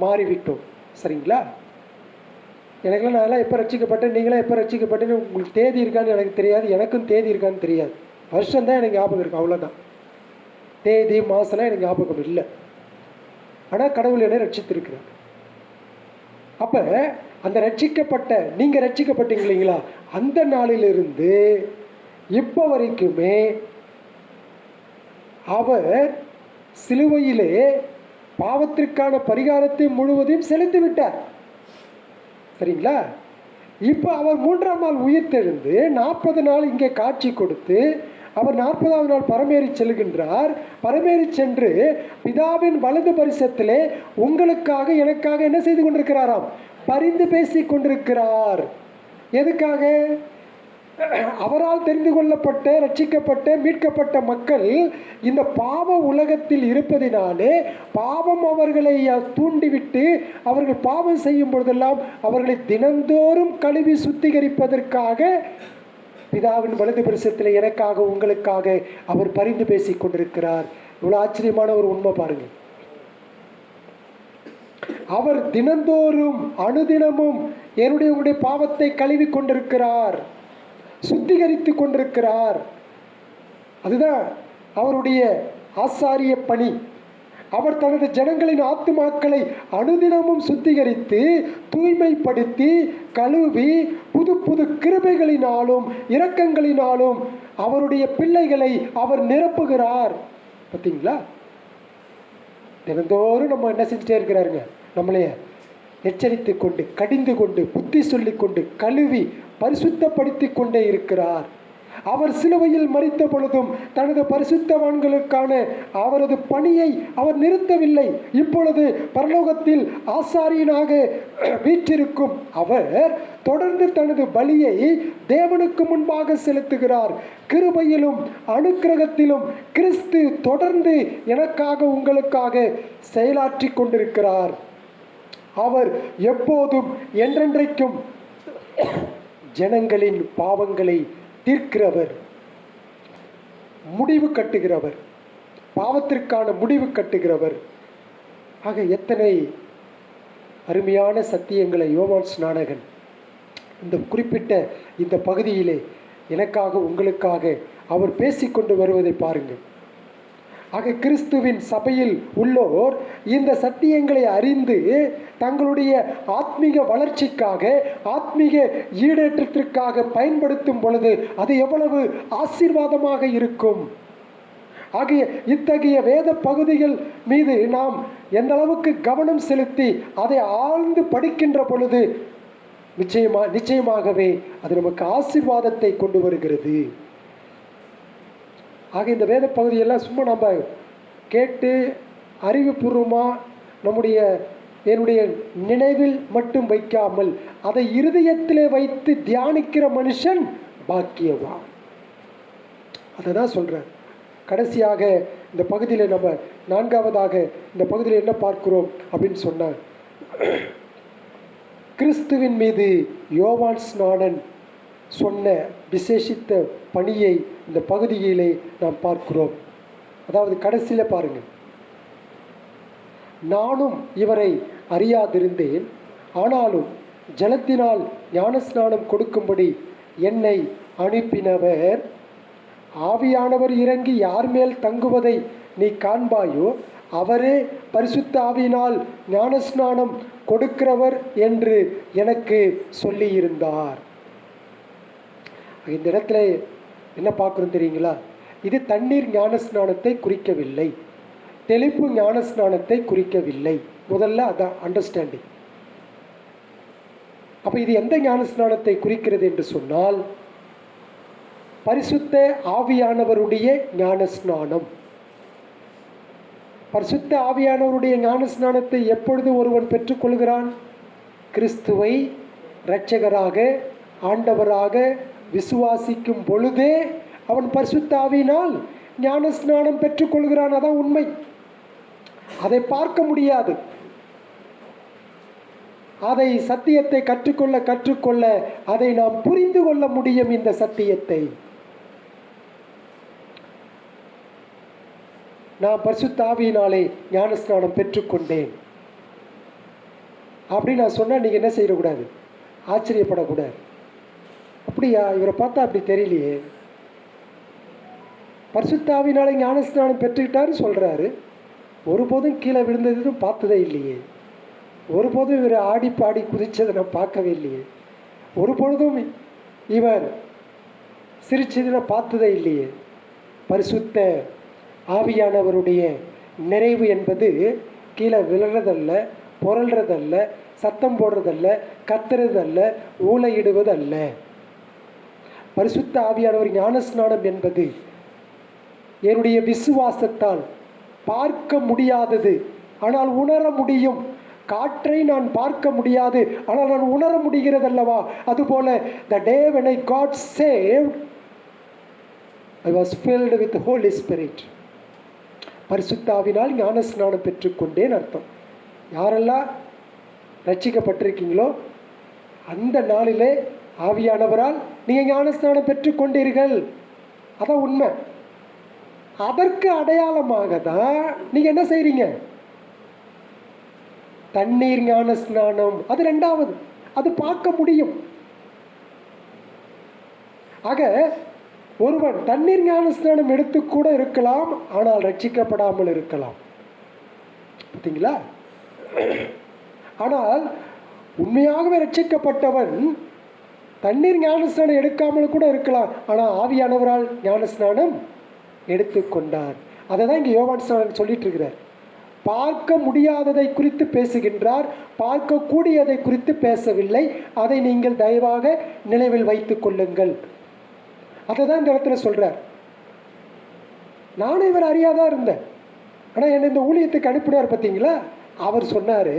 மாறிவிட்டோம். சரிங்களா? எனக்குலாம் நான்லாம் எப்போ ரட்சிக்கப்பட்டேன், நீங்களாம் எப்போ ரட்சிக்கப்பட்டேன்னு உங்களுக்கு தேதி இருக்கான்னு எனக்கு தெரியாது, எனக்கும் தேதி இருக்கான்னு தெரியாது. வருஷம்தான் எனக்கு ஞாபகம் இருக்குது, அவ்வளோதான். தேதி மாதம்லாம் எனக்கு ஞாபகம் இல்லை. ஆனால் கடவுள் என்னை ரட்சித்திருக்கிறார். அப்போ அந்த ரட்சிக்கப்பட்ட நீங்கள் ரட்சிக்கப்பட்டீங்க இல்லைங்களா, அந்த நாளிலிருந்து இப்போ வரைக்குமே அவர் சிலுவையிலே பாவத்திற்கான பரிகாரத்தை முழுவதையும் செலுத்தி விட்டார். சரிங்களா? இப்போ அவர் 3ஆம் நாள் உயிர்த்தெழுந்து 40 நாள் இங்கே காட்சி கொடுத்து அவர் 40ஆவது நாள் பரமேறி செல்கின்றார். பரமேறி சென்று பிதாவின் வலது பரிசத்திலே உங்களுக்காக எனக்காக என்ன செய்து கொண்டிருக்கிறாராம்? பரிந்து பேசி கொண்டிருக்கிறார். எதுக்காக? அவரால் தெரிந்து கொள்ளப்பட்ட ரட்சிக்கப்பட்ட மீட்கப்பட்ட மக்கள் இந்த பாவ உலகத்தில் இருப்பதினாலே பாவம் அவர்களை தூண்டிவிட்டு அவர்கள் பாவம் செய்யும் பொழுதெல்லாம் அவர்களை தினந்தோறும் கழுவி சுத்திகரிப்பதற்காக பிதாவின் வலது பரிசத்தில் எனக்காக உங்களுக்காக அவர் பரிந்து பேசி கொண்டிருக்கிறார். இவ்வளவு ஆச்சரியமான ஒரு உண்மை பாருங்க. அவர் தினந்தோறும் அனுதினமும் உங்களுடைய பாவத்தை கழுவி கொண்டிருக்கிறார், சுத்திகரித்து கொண்டிருக்கிறார். அதுதான் அவருடைய ஆசாரிய பணி. அவர் தனது ஜனங்களின் ஆத்துமாக்களை அனுதினமும் சுத்திகரித்து தூய்மைப்படுத்தி கழுவி புது புது கிருபைகளினாலும் இரக்கங்களினாலும் அவருடைய பிள்ளைகளை அவர் நிரப்புகிறார். பார்த்தீங்களா? தினந்தோறும் நம்ம என்ன செஞ்சுட்டே இருக்கிறாருங்க? நம்மளைய எச்சரித்து கொண்டு கடிந்து கொண்டு புத்தி சொல்லி கொண்டு கழுவி பரிசுத்தப்படுத்தி கொண்டே இருக்கிறார். அவர் சிலுவையில் மரித்த பொழுதும் தனது பரிசுத்தவான்களுக்கான அவரது பணியை அவர் நிறுத்தவில்லை. இப்பொழுது பரலோகத்தில் ஆசாரியனாக வீற்றிருக்கும் அவர் தொடர்ந்து தனது பலியை தேவனுக்கு முன்பாக செலுத்துகிறார். கிருபையிலும் அனுக்கிரகத்திலும் கிறிஸ்து தொடர்ந்து எனக்காக உங்களுக்காக செயலாற்றி கொண்டிருக்கிறார். அவர் எப்போதும் என்றென்றைக்கும் ஜனங்களின் பாவங்களை தீர்க்கிறவர், முடிவு கட்டுகிறவர், பாவத்திற்கான முடிவு கட்டுகிறவர். ஆக எத்தனை அருமையான சத்தியங்களை யோவான் ஸ்நானகன் இந்த குறிப்பிட்ட இந்த பகுதியிலே எனக்காக உங்களுக்காக அவர் பேசிக்கொண்டு வருவதை பாருங்கள். ஆக கிறிஸ்துவின் சபையில் உள்ளோர் இந்த சத்தியங்களை அறிந்து தங்களுடைய ஆத்மீக வளர்ச்சிக்காக ஆத்மீக ஈடேற்றத்திற்காக பயன்படுத்தும் பொழுது அது எவ்வளவு ஆசீர்வாதமாக இருக்கும். ஆகிய இத்தகைய வேத பகுதிகள் மீது நாம் எந்த அளவுக்கு கவனம் செலுத்தி அதை ஆழ்ந்து படிக்கின்ற பொழுது நிச்சயமாகவே அது நமக்கு ஆசீர்வாதத்தை கொண்டு வருகிறது. ஆக இந்த வேத பகுதியெல்லாம் சும்மா நம்ம கேட்டு அறிவுபூர்வமாக என்னுடைய நினைவில் மட்டும் வைக்காமல் அதை இருதயத்திலே வைத்து தியானிக்கிற மனுஷன் பாக்கியவான். அதை தான் சொல்கிறேன். கடைசியாக இந்த பகுதியில் நம்ம 4ஆவதாக இந்த பகுதியில் என்ன பார்க்கிறோம் அப்படின்னு சொன்னார். கிறிஸ்துவின் மீது யோவான் ஸ்நானன் சொன்ன விசேஷித்த பணியை இந்த பகுதியிலே நாம் பார்க்கிறோம். அதாவது கடைசியில் பாருங்கள், நானும் இவரை அறியாதிருந்தேன், ஆனாலும் ஜலத்தினால் ஞானஸ்நானம் கொடுக்கும்படி என்னை அனுப்பினவர் ஆவியானவர் இறங்கி யார் மேல் தங்குவதை நீ காண்பாயோ அவரே பரிசுத்த ஆவியினால் ஞானஸ்நானம் கொடுக்கிறவர் என்று எனக்கு சொல்லியிருந்தார். இந்த இடத்துல என்ன பார்க்குறோம் தெரியுங்களா? இது தண்ணீர் ஞானஸ்நானத்தை குறிக்கவில்லை, தெளிப்பு ஞானஸ்நானத்தை குறிக்கவில்லை. முதல்ல அதான் அண்டர்ஸ்டாண்டிங். அப்போ இது எந்த ஞானஸ்நானத்தை குறிக்கிறது என்று சொன்னால், பரிசுத்த ஆவியானவருடைய ஞானஸ்நானம். பரிசுத்த ஆவியானவருடைய ஞானஸ்நானத்தை எப்பொழுது ஒருவன் பெற்றுக்கொள்கிறான்? கிறிஸ்துவை இரட்சகராக ஆண்டவராக விசுவாசிக்கும் பொழுதே அவன் பரிசுத்த ஆவியினால் ஞானஸ்நானம் பெற்றுக்கொள்கிறான். அதான் உண்மை. அதை பார்க்க முடியாது. அதை சத்தியத்தை கற்றுக்கொள்ள அதை நாம் புரிந்து கொள்ள முடியும். இந்த சத்தியத்தை நான் பரிசுத்த ஆவியினாலே ஞானஸ்நானம் பெற்றுக்கொண்டேன் அப்படின்னு நான் சொன்னால் நீங்கள் என்ன செய்யக்கூடாது? ஆச்சரியப்படக்கூடாது. அப்படியா, இவரை பார்த்தா அப்படி தெரியலையே, பரிசுத்த ஆவியினாலே ஞானஸ்நானம் பெற்றுக்கிட்டாருன்னு சொல்கிறாரு, ஒருபோதும் கீழே விழுந்ததும் பார்த்ததே இல்லையே, ஒருபோதும் இவர் ஆடி பாடி குதித்ததை நான் பார்க்கவே இல்லையே, ஒருபொழுதும் இவர் சிரிச்சதை நான் பார்த்ததே இல்லையே. பரிசுத்த ஆவியானவருடைய நிறைவு என்பது கீழே விழுறதல்ல, புரள்றதல்ல, சத்தம் போடுறதல்ல, கத்துறதல்ல, ஊளையிடுவதல்ல. பரிசுத்த ஆவியானவர் ஞானஸ்நானம் என்பது என்னுடைய விசுவாசத்தால் பார்க்க முடியாதது, ஆனால் உணர முடியும். காற்றை நான் பார்க்க முடியாது, ஆனால் நான் உணர முடிகிறது அல்லவா? அதுபோல the day when I got saved, I was filled with the Holy Spirit. பரிசுத்த ஆவியினால் ஞானஸ்நானம் பெற்றுக்கொண்டேன் அர்த்தம். யாரெல்லாம் ரட்சிக்கப்பட்டிருக்கீங்களோ அந்த நாளிலே ஆவியானவரால் நீங்கள் ஞானஸ்நானம் பெற்றுக்கொண்டீர்கள். அதான் உண்மை. அதற்கு அடையாளமாக தான் நீங்கள் என்ன செய்கிறீங்க? தண்ணீர் ஞானஸ்நானம். அது ரெண்டாவது, அது பார்க்க முடியும். ஆக ஒருவன் தண்ணீர் ஞானஸ்நானம் எடுத்து கூட இருக்கலாம், ஆனால் ரட்சிக்கப்படாமல் இருக்கலாம். பார்த்தீங்களா? ஆனால் உண்மையாகவே ரட்சிக்கப்பட்டவன் தண்ணீர் ஞானஸ்நானம் எடுக்காமல் கூட இருக்கலாம், ஆனால் ஆவியானவரால் ஞானஸ்நானம் எடுத்துக்கொண்டார். அதை தான் இங்கே யோவான் ஸ்நானன் சொல்லிட்டு இருக்கிறார். பார்க்க முடியாததை குறித்து பேசுகின்றார், பார்க்கக்கூடியதை குறித்து பேசவில்லை. அதை நீங்கள் தயவாக நினைவில் வைத்துக் கொள்ளுங்கள். அதை தான் இந்த இடத்துல சொல்கிறார். நானும் இவர் அறியாதான் இருந்தேன், ஆனால் என்னை இந்த ஊழியத்துக்கு அனுப்பினார். பார்த்தீங்களா? அவர் சொன்னார்,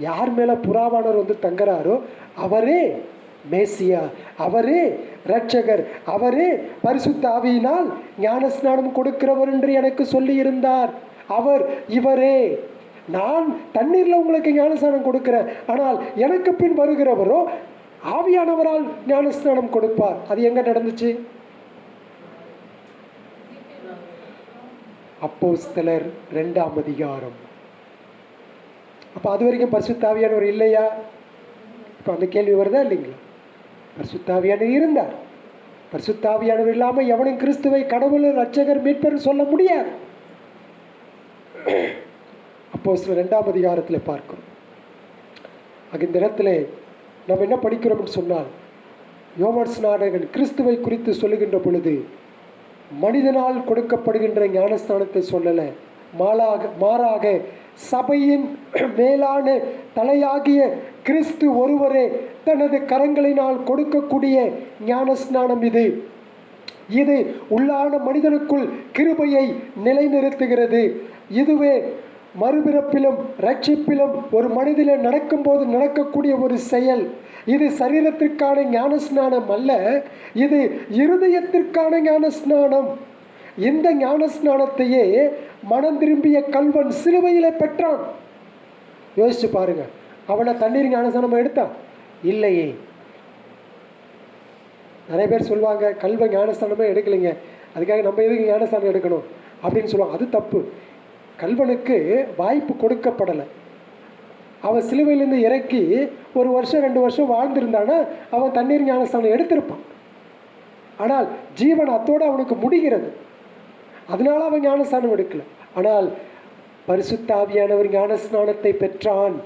யார் மேலே புறாவானவர் வந்து தங்குறாரோ அவரே மேசியா, அவரே இரட்சகர், அவரே பரிசுத்த ஆவியினால் ஞானஸ்நானம் கொடுக்கிறவர் என்று எனக்கு சொல்லி இருந்தார். அவர் இவரே. நான் தண்ணீரில் உங்களுக்கு ஞானஸ்நானம் கொடுக்கிறேன், ஆனால் எனக்கு பின் வருகிறவரோ ஆவியானவரால் ஞானஸ்நானம் கொடுப்பார். அது எங்கே நடந்துச்சு? அப்போஸ்தலர் 2ஆம் அதிகாரம். அப்போ அது வரைக்கும் பரிசுத்த ஆவியானவர் இல்லையா? இப்போ அந்த கேள்வி வருதா இல்லைங்களா? பரிசுத்த ஆவியானவர் இருந்தார். பரிசுத்த ஆவியானவர் இல்லாமல் எவனும் கிறிஸ்துவை கடவுள் இரட்சகர் மீட்பர் சொல்ல முடியாது. அப்போஸ்தலர் 2ஆம் அதிகாரத்தில் பார்க்கிறோம். இந்த இடத்துல நம்ம என்ன படிக்கிறோம்னு சொன்னால், யோவான் ஸ்நானகன் கிறிஸ்துவை குறித்து சொல்லுகின்ற பொழுது மனிதனால் கொடுக்கப்படுகின்ற ஞானஸ்தானத்தை சொல்லலை, மாறாக சபையின் மேலான தலையாகிய கிறிஸ்து ஒருவரே தனது கரங்களினால் கொடுக்கக்கூடிய ஞானஸ்நானம் இது. இது உள்ளான மனிதனுக்குள் கிருபையை நிலைநிறுத்துகிறது. இதுவே மறுபிறப்பிலும் ரட்சிப்பிலும் ஒரு மனிதனில் நடக்கும்போது நடக்கக்கூடிய ஒரு செயல். இது சரீரத்திற்கான ஞானஸ்நானம் அல்ல, இது இருதயத்திற்கான ஞானஸ்நானம். இந்த ஞானஸ்நானத்தையே மனம் திரும்பிய கல்வன் சிலுவையிலே பெற்றான். யோசிச்சு பாருங்க, அவனை தண்ணீர் ஞானஸ்நானம் எடுத்தான் இல்லையே. நிறைய பேர் சொல்லுவாங்க, கல்வன் ஞானஸ்தானமே எடுக்கலைங்க, அதுக்காக நம்ம எதுக்கு ஞானஸ்தானம் எடுக்கணும் அப்படின்னு சொல்லுவாங்க. அது தப்பு. கல்வனுக்கு வாய்ப்பு கொடுக்கப்படலை. அவன் சிலுவையிலேருந்து இறக்கி 1 வருஷம் 2 வருஷம் வாழ்ந்திருந்தானா அவன் தண்ணீர் ஞானஸ்தானம் எடுத்திருப்பான். ஆனால் ஜீவன் அத்தோடு அவனுக்கு முடிகிறது, அதனால அவன் ஞானஸ்தானம் எடுக்கலை. ஆனால் பரிசுத்த ஆவியானவர் ஞானஸ்நானத்தை பெற்றான்.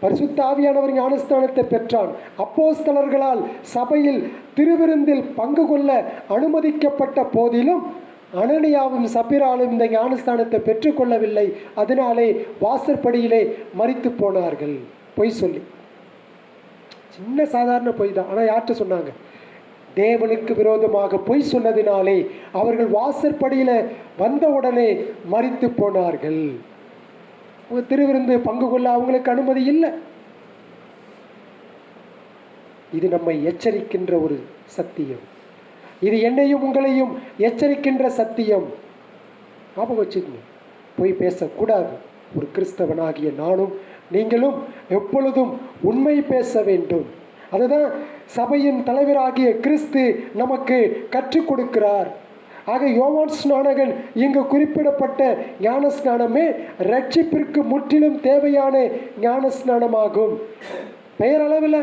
பரிசுத்த ஆவியானவர் ஞானஸ்நானத்தை பெற்றான். அப்போஸ்தலர்களால் சபையில் திருவிருந்தில் பங்கு கொள்ள அனுமதிக்கப்பட்ட போதிலும் அனனியாவும் சப்பிராலும் இந்த ஞானஸ்தானத்தை பெற்றுக்கொள்ளவில்லை. அதனாலே வாசற்படியிலே மரித்து போனார்கள். பொய் சொல்லி, சின்ன சாதாரண பொய் தான். ஆனால் யார்கிட்ட சொன்னாங்க? தேவனுக்கு விரோதமாக பொய் சொன்னதினாலே அவர்கள் வாசற்படியில் வந்தவுடனே மரித்து போனார்கள். திருவிருந்து பங்கு கொள்ள அவங்களுக்கு அனுமதி இல்லை. இது நம்மை எச்சரிக்கின்ற ஒரு சத்தியம். இது என்னையும் உங்களையும் எச்சரிக்கின்ற சத்தியம். ஞாபகம் வச்சுக்கணும், போய் பேசக்கூடாது. ஒரு கிறிஸ்தவனாகிய நானும் நீங்களும் எப்பொழுதும் உண்மை பேச வேண்டும். அதுதான் சபையின் தலைவராகிய கிறிஸ்து நமக்கு கற்றுக் கொடுக்கிறார். ஆக யோவான் ஸ்நானகன் இங்கு குறிப்பிடப்பட்ட ஞானஸ்நானமே ரட்சிப்பிற்கு முற்றிலும் தேவையான ஞானஸ்நானமாகும். பெயரளவில்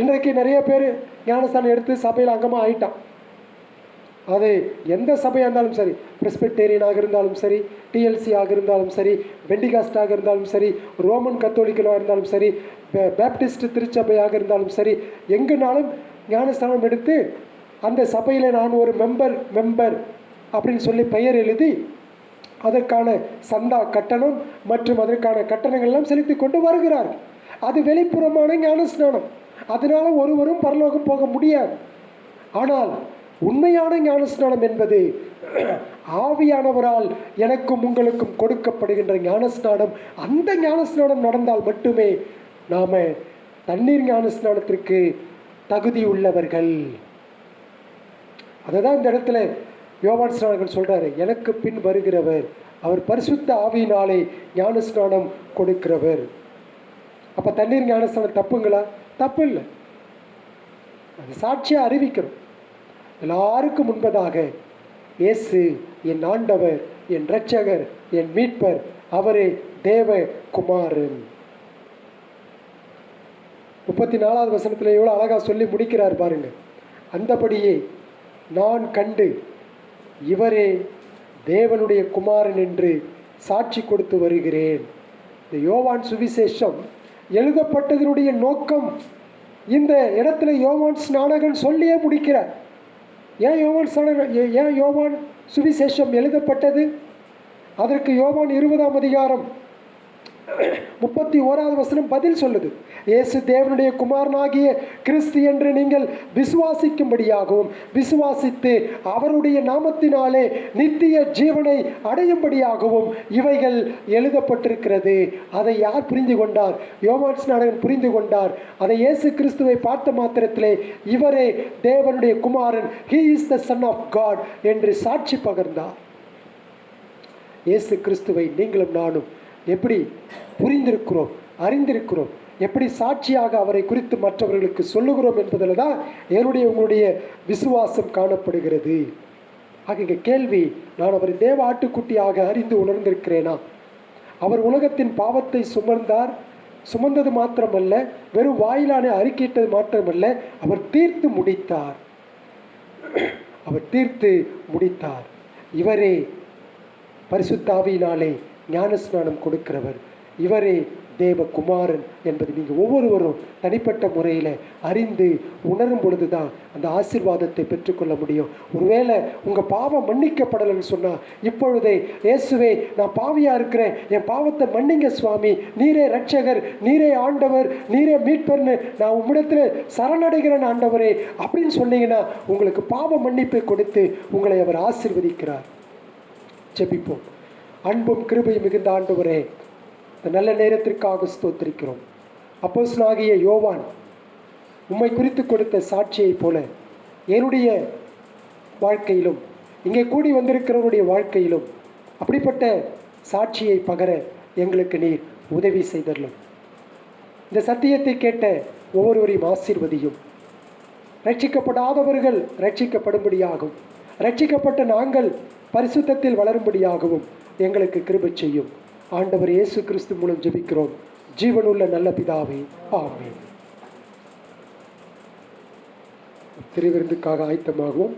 இன்றைக்கு நிறைய பேர் ஞானஸ்நானம் எடுத்து சபையில் அங்கமாக ஆயிட்டான். அது எந்த சபையாக இருந்தாலும் சரி, பிரெஸ்பிட்டேரியனாக இருந்தாலும் சரி, டிஎல்சியாக இருந்தாலும் சரி, பெண்டிகாஸ்டாக இருந்தாலும் சரி, ரோமன் கத்தோலிக்கனாக இருந்தாலும் சரி, பேப்டிஸ்ட் திருச்சபையாக இருந்தாலும் சரி, எங்குனாலும் ஞானஸ்தானம் எடுத்து அந்த சபையில் நான் ஒரு மெம்பர் அப்படின்னு சொல்லி பெயர் எழுதி அதற்கான சந்தா கட்டணம் மற்றும் அதற்கான கட்டணங்கள்லாம் செலுத்தி கொண்டு வருகிறார். அது வெளிப்புறமான ஞானஸ்நானம். அதனால் ஒருவரும் பரலோகம் போக முடியாது. ஆனால் உண்மையான ஞானஸ்நானம் என்பது ஆவியானவரால் எனக்கும் உங்களுக்கும் கொடுக்கப்படுகின்ற ஞானஸ்நானம். அந்த ஞானஸ்நானம் நடந்தால் மட்டுமே நாம் தண்ணீர் ஞானஸ்நானத்திற்கு தகுதி உள்ளவர்கள். அதை தான் இந்த இடத்துல யோவான் ஸ்நானகன் சொல்கிறாரு, எனக்கு பின் வருகிறவர் அவர் பரிசுத்த ஆவியினாலே ஞானஸ்நானம் கொடுக்கிறவர். அப்போ தண்ணீர் ஞானஸ்நானம் தப்புங்களா? தப்பு இல்லை. அது சாட்சியாக அறிவிக்கிறோம். எல்லாருக்கும் முன்பதாக இயேசு என் ஆண்டவர், என் இரட்சகர், என் மீட்பர், அவரே தேவ குமாரன். 34வது வசனத்தில் எவ்வளோ அழகாக சொல்லி முடிக்கிறார் பாருங்க. அந்தபடியே நான் கண்டு இவரே தேவனுடைய குமாரன் என்று சாட்சி கொடுத்து வருகிறேன். இந்த யோவான் சுவிசேஷம் எழுதப்பட்டதனுடைய நோக்கம் இந்த இடத்துல யோவான் ஸ்நானகன் சொல்லியே முடிக்கிறார். ஏன் யோவான் சுவிசேஷம் எழுதப்பட்டது? அதற்கு யோவான் 20ஆம் அதிகாரம் 31வது வசனம் பதில் சொல்லுது. இயேசு தேவனுடைய குமாரனாகிய கிறிஸ்து என்று நீங்கள் விசுவாசிக்கும்படியாகவும் விசுவாசித்து அவருடைய நாமத்தினாலே நித்திய ஜீவனை அடையும்படியாகவும் இவைகள் எழுதப்பட்டிருக்கிறது. அதை யார் புரிந்து கொண்டார்? யோவான் ஸ்நானகன் புரிந்து கொண்டார். அதை இயேசு கிறிஸ்துவை பார்த்த மாத்திரத்திலே இவரே தேவனுடைய குமாரன், he is the son of God என்று சாட்சி பகர்ந்தார். இயேசு கிறிஸ்துவை நீங்களும் நானும் எப்படி புரிந்திருக்கிறோம், அறிந்திருக்கிறோம், எப்படி சாட்சியாக அவரை குறித்து மற்றவர்களுக்கு சொல்லுகிறோம் என்பதில் தான் என்னுடைய உங்களுடைய விசுவாசம் காணப்படுகிறது. ஆக இங்கே கேள்வி, நான் அவரை தேவ ஆட்டுக்குட்டியாக அறிந்து உணர்ந்திருக்கிறேனா? அவர் உலகத்தின் பாவத்தை சுமந்தது மாத்திரமல்ல, வெறும் வாயிலான அறிக்கையிட்டது மாத்திரமல்ல, அவர் தீர்த்து முடித்தார். இவரே பரிசுத்த ஆவியினாலே ஞானஸ்நானம் கொடுக்கிறவர், இவரே தேவகுமாரன் என்பது நீங்கள் ஒவ்வொருவரும் தனிப்பட்ட முறையில் அறிந்து உணரும் பொழுது தான் அந்த ஆசீர்வாதத்தை பெற்றுக்கொள்ள முடியும். ஒருவேளை உங்கள் பாவம் மன்னிக்கப்படலைன்னு சொன்னால் இப்பொழுதே, இயேசுவே நான் பாவியாக இருக்கிறேன், என் பாவத்தை மன்னிங்க சுவாமி, நீரே ரட்சகர், நீரே ஆண்டவர், நீரே மீட்பர்னு நான் உம்மிடத்தில் சரணடைகிறேன் ஆண்டவரே அப்படின்னு சொன்னீங்கன்னா உங்களுக்கு பாவ மன்னிப்பை கொடுத்து உங்களை அவர் ஆசீர்வதிக்கிறார். ஜெபிப்போம். அன்பும் கிருபையும் மிகுந்த ஆண்டவரே, இந்த நல்ல நேரத்திற்காக ஸ்தோத்திரிக்கிறோம். அப்போஸ்தலனாகிய யோவான் உம்மை குறித்து கொடுத்த சாட்சியைப் போல என்னுடைய வாழ்க்கையிலும் இங்கே கூடி வந்திருக்கிறவருடைய வாழ்க்கையிலும் அப்படிப்பட்ட சாட்சியை பகர எங்களுக்கு நீர் உதவி செய்தரலும். இந்த சத்தியத்தை கேட்ட ஒவ்வொருவரையும் ஆசீர்வதியும். ரட்சிக்கப்படாதவர்கள் ரட்சிக்கப்படும்படியாகும், ரட்சிக்கப்பட்ட நாங்கள் பரிசுத்தத்தில் வளரும்படியாகவும் எங்களுக்கு கிருபை செய்யும். ஆண்டவர் இயேசு கிறிஸ்து மூலம் ஜெபிக்கிறோம் ஜீவனுள்ள நல்ல பிதாவே, ஆமென். திருவிருந்துக்காக ஆயத்தமாகவும்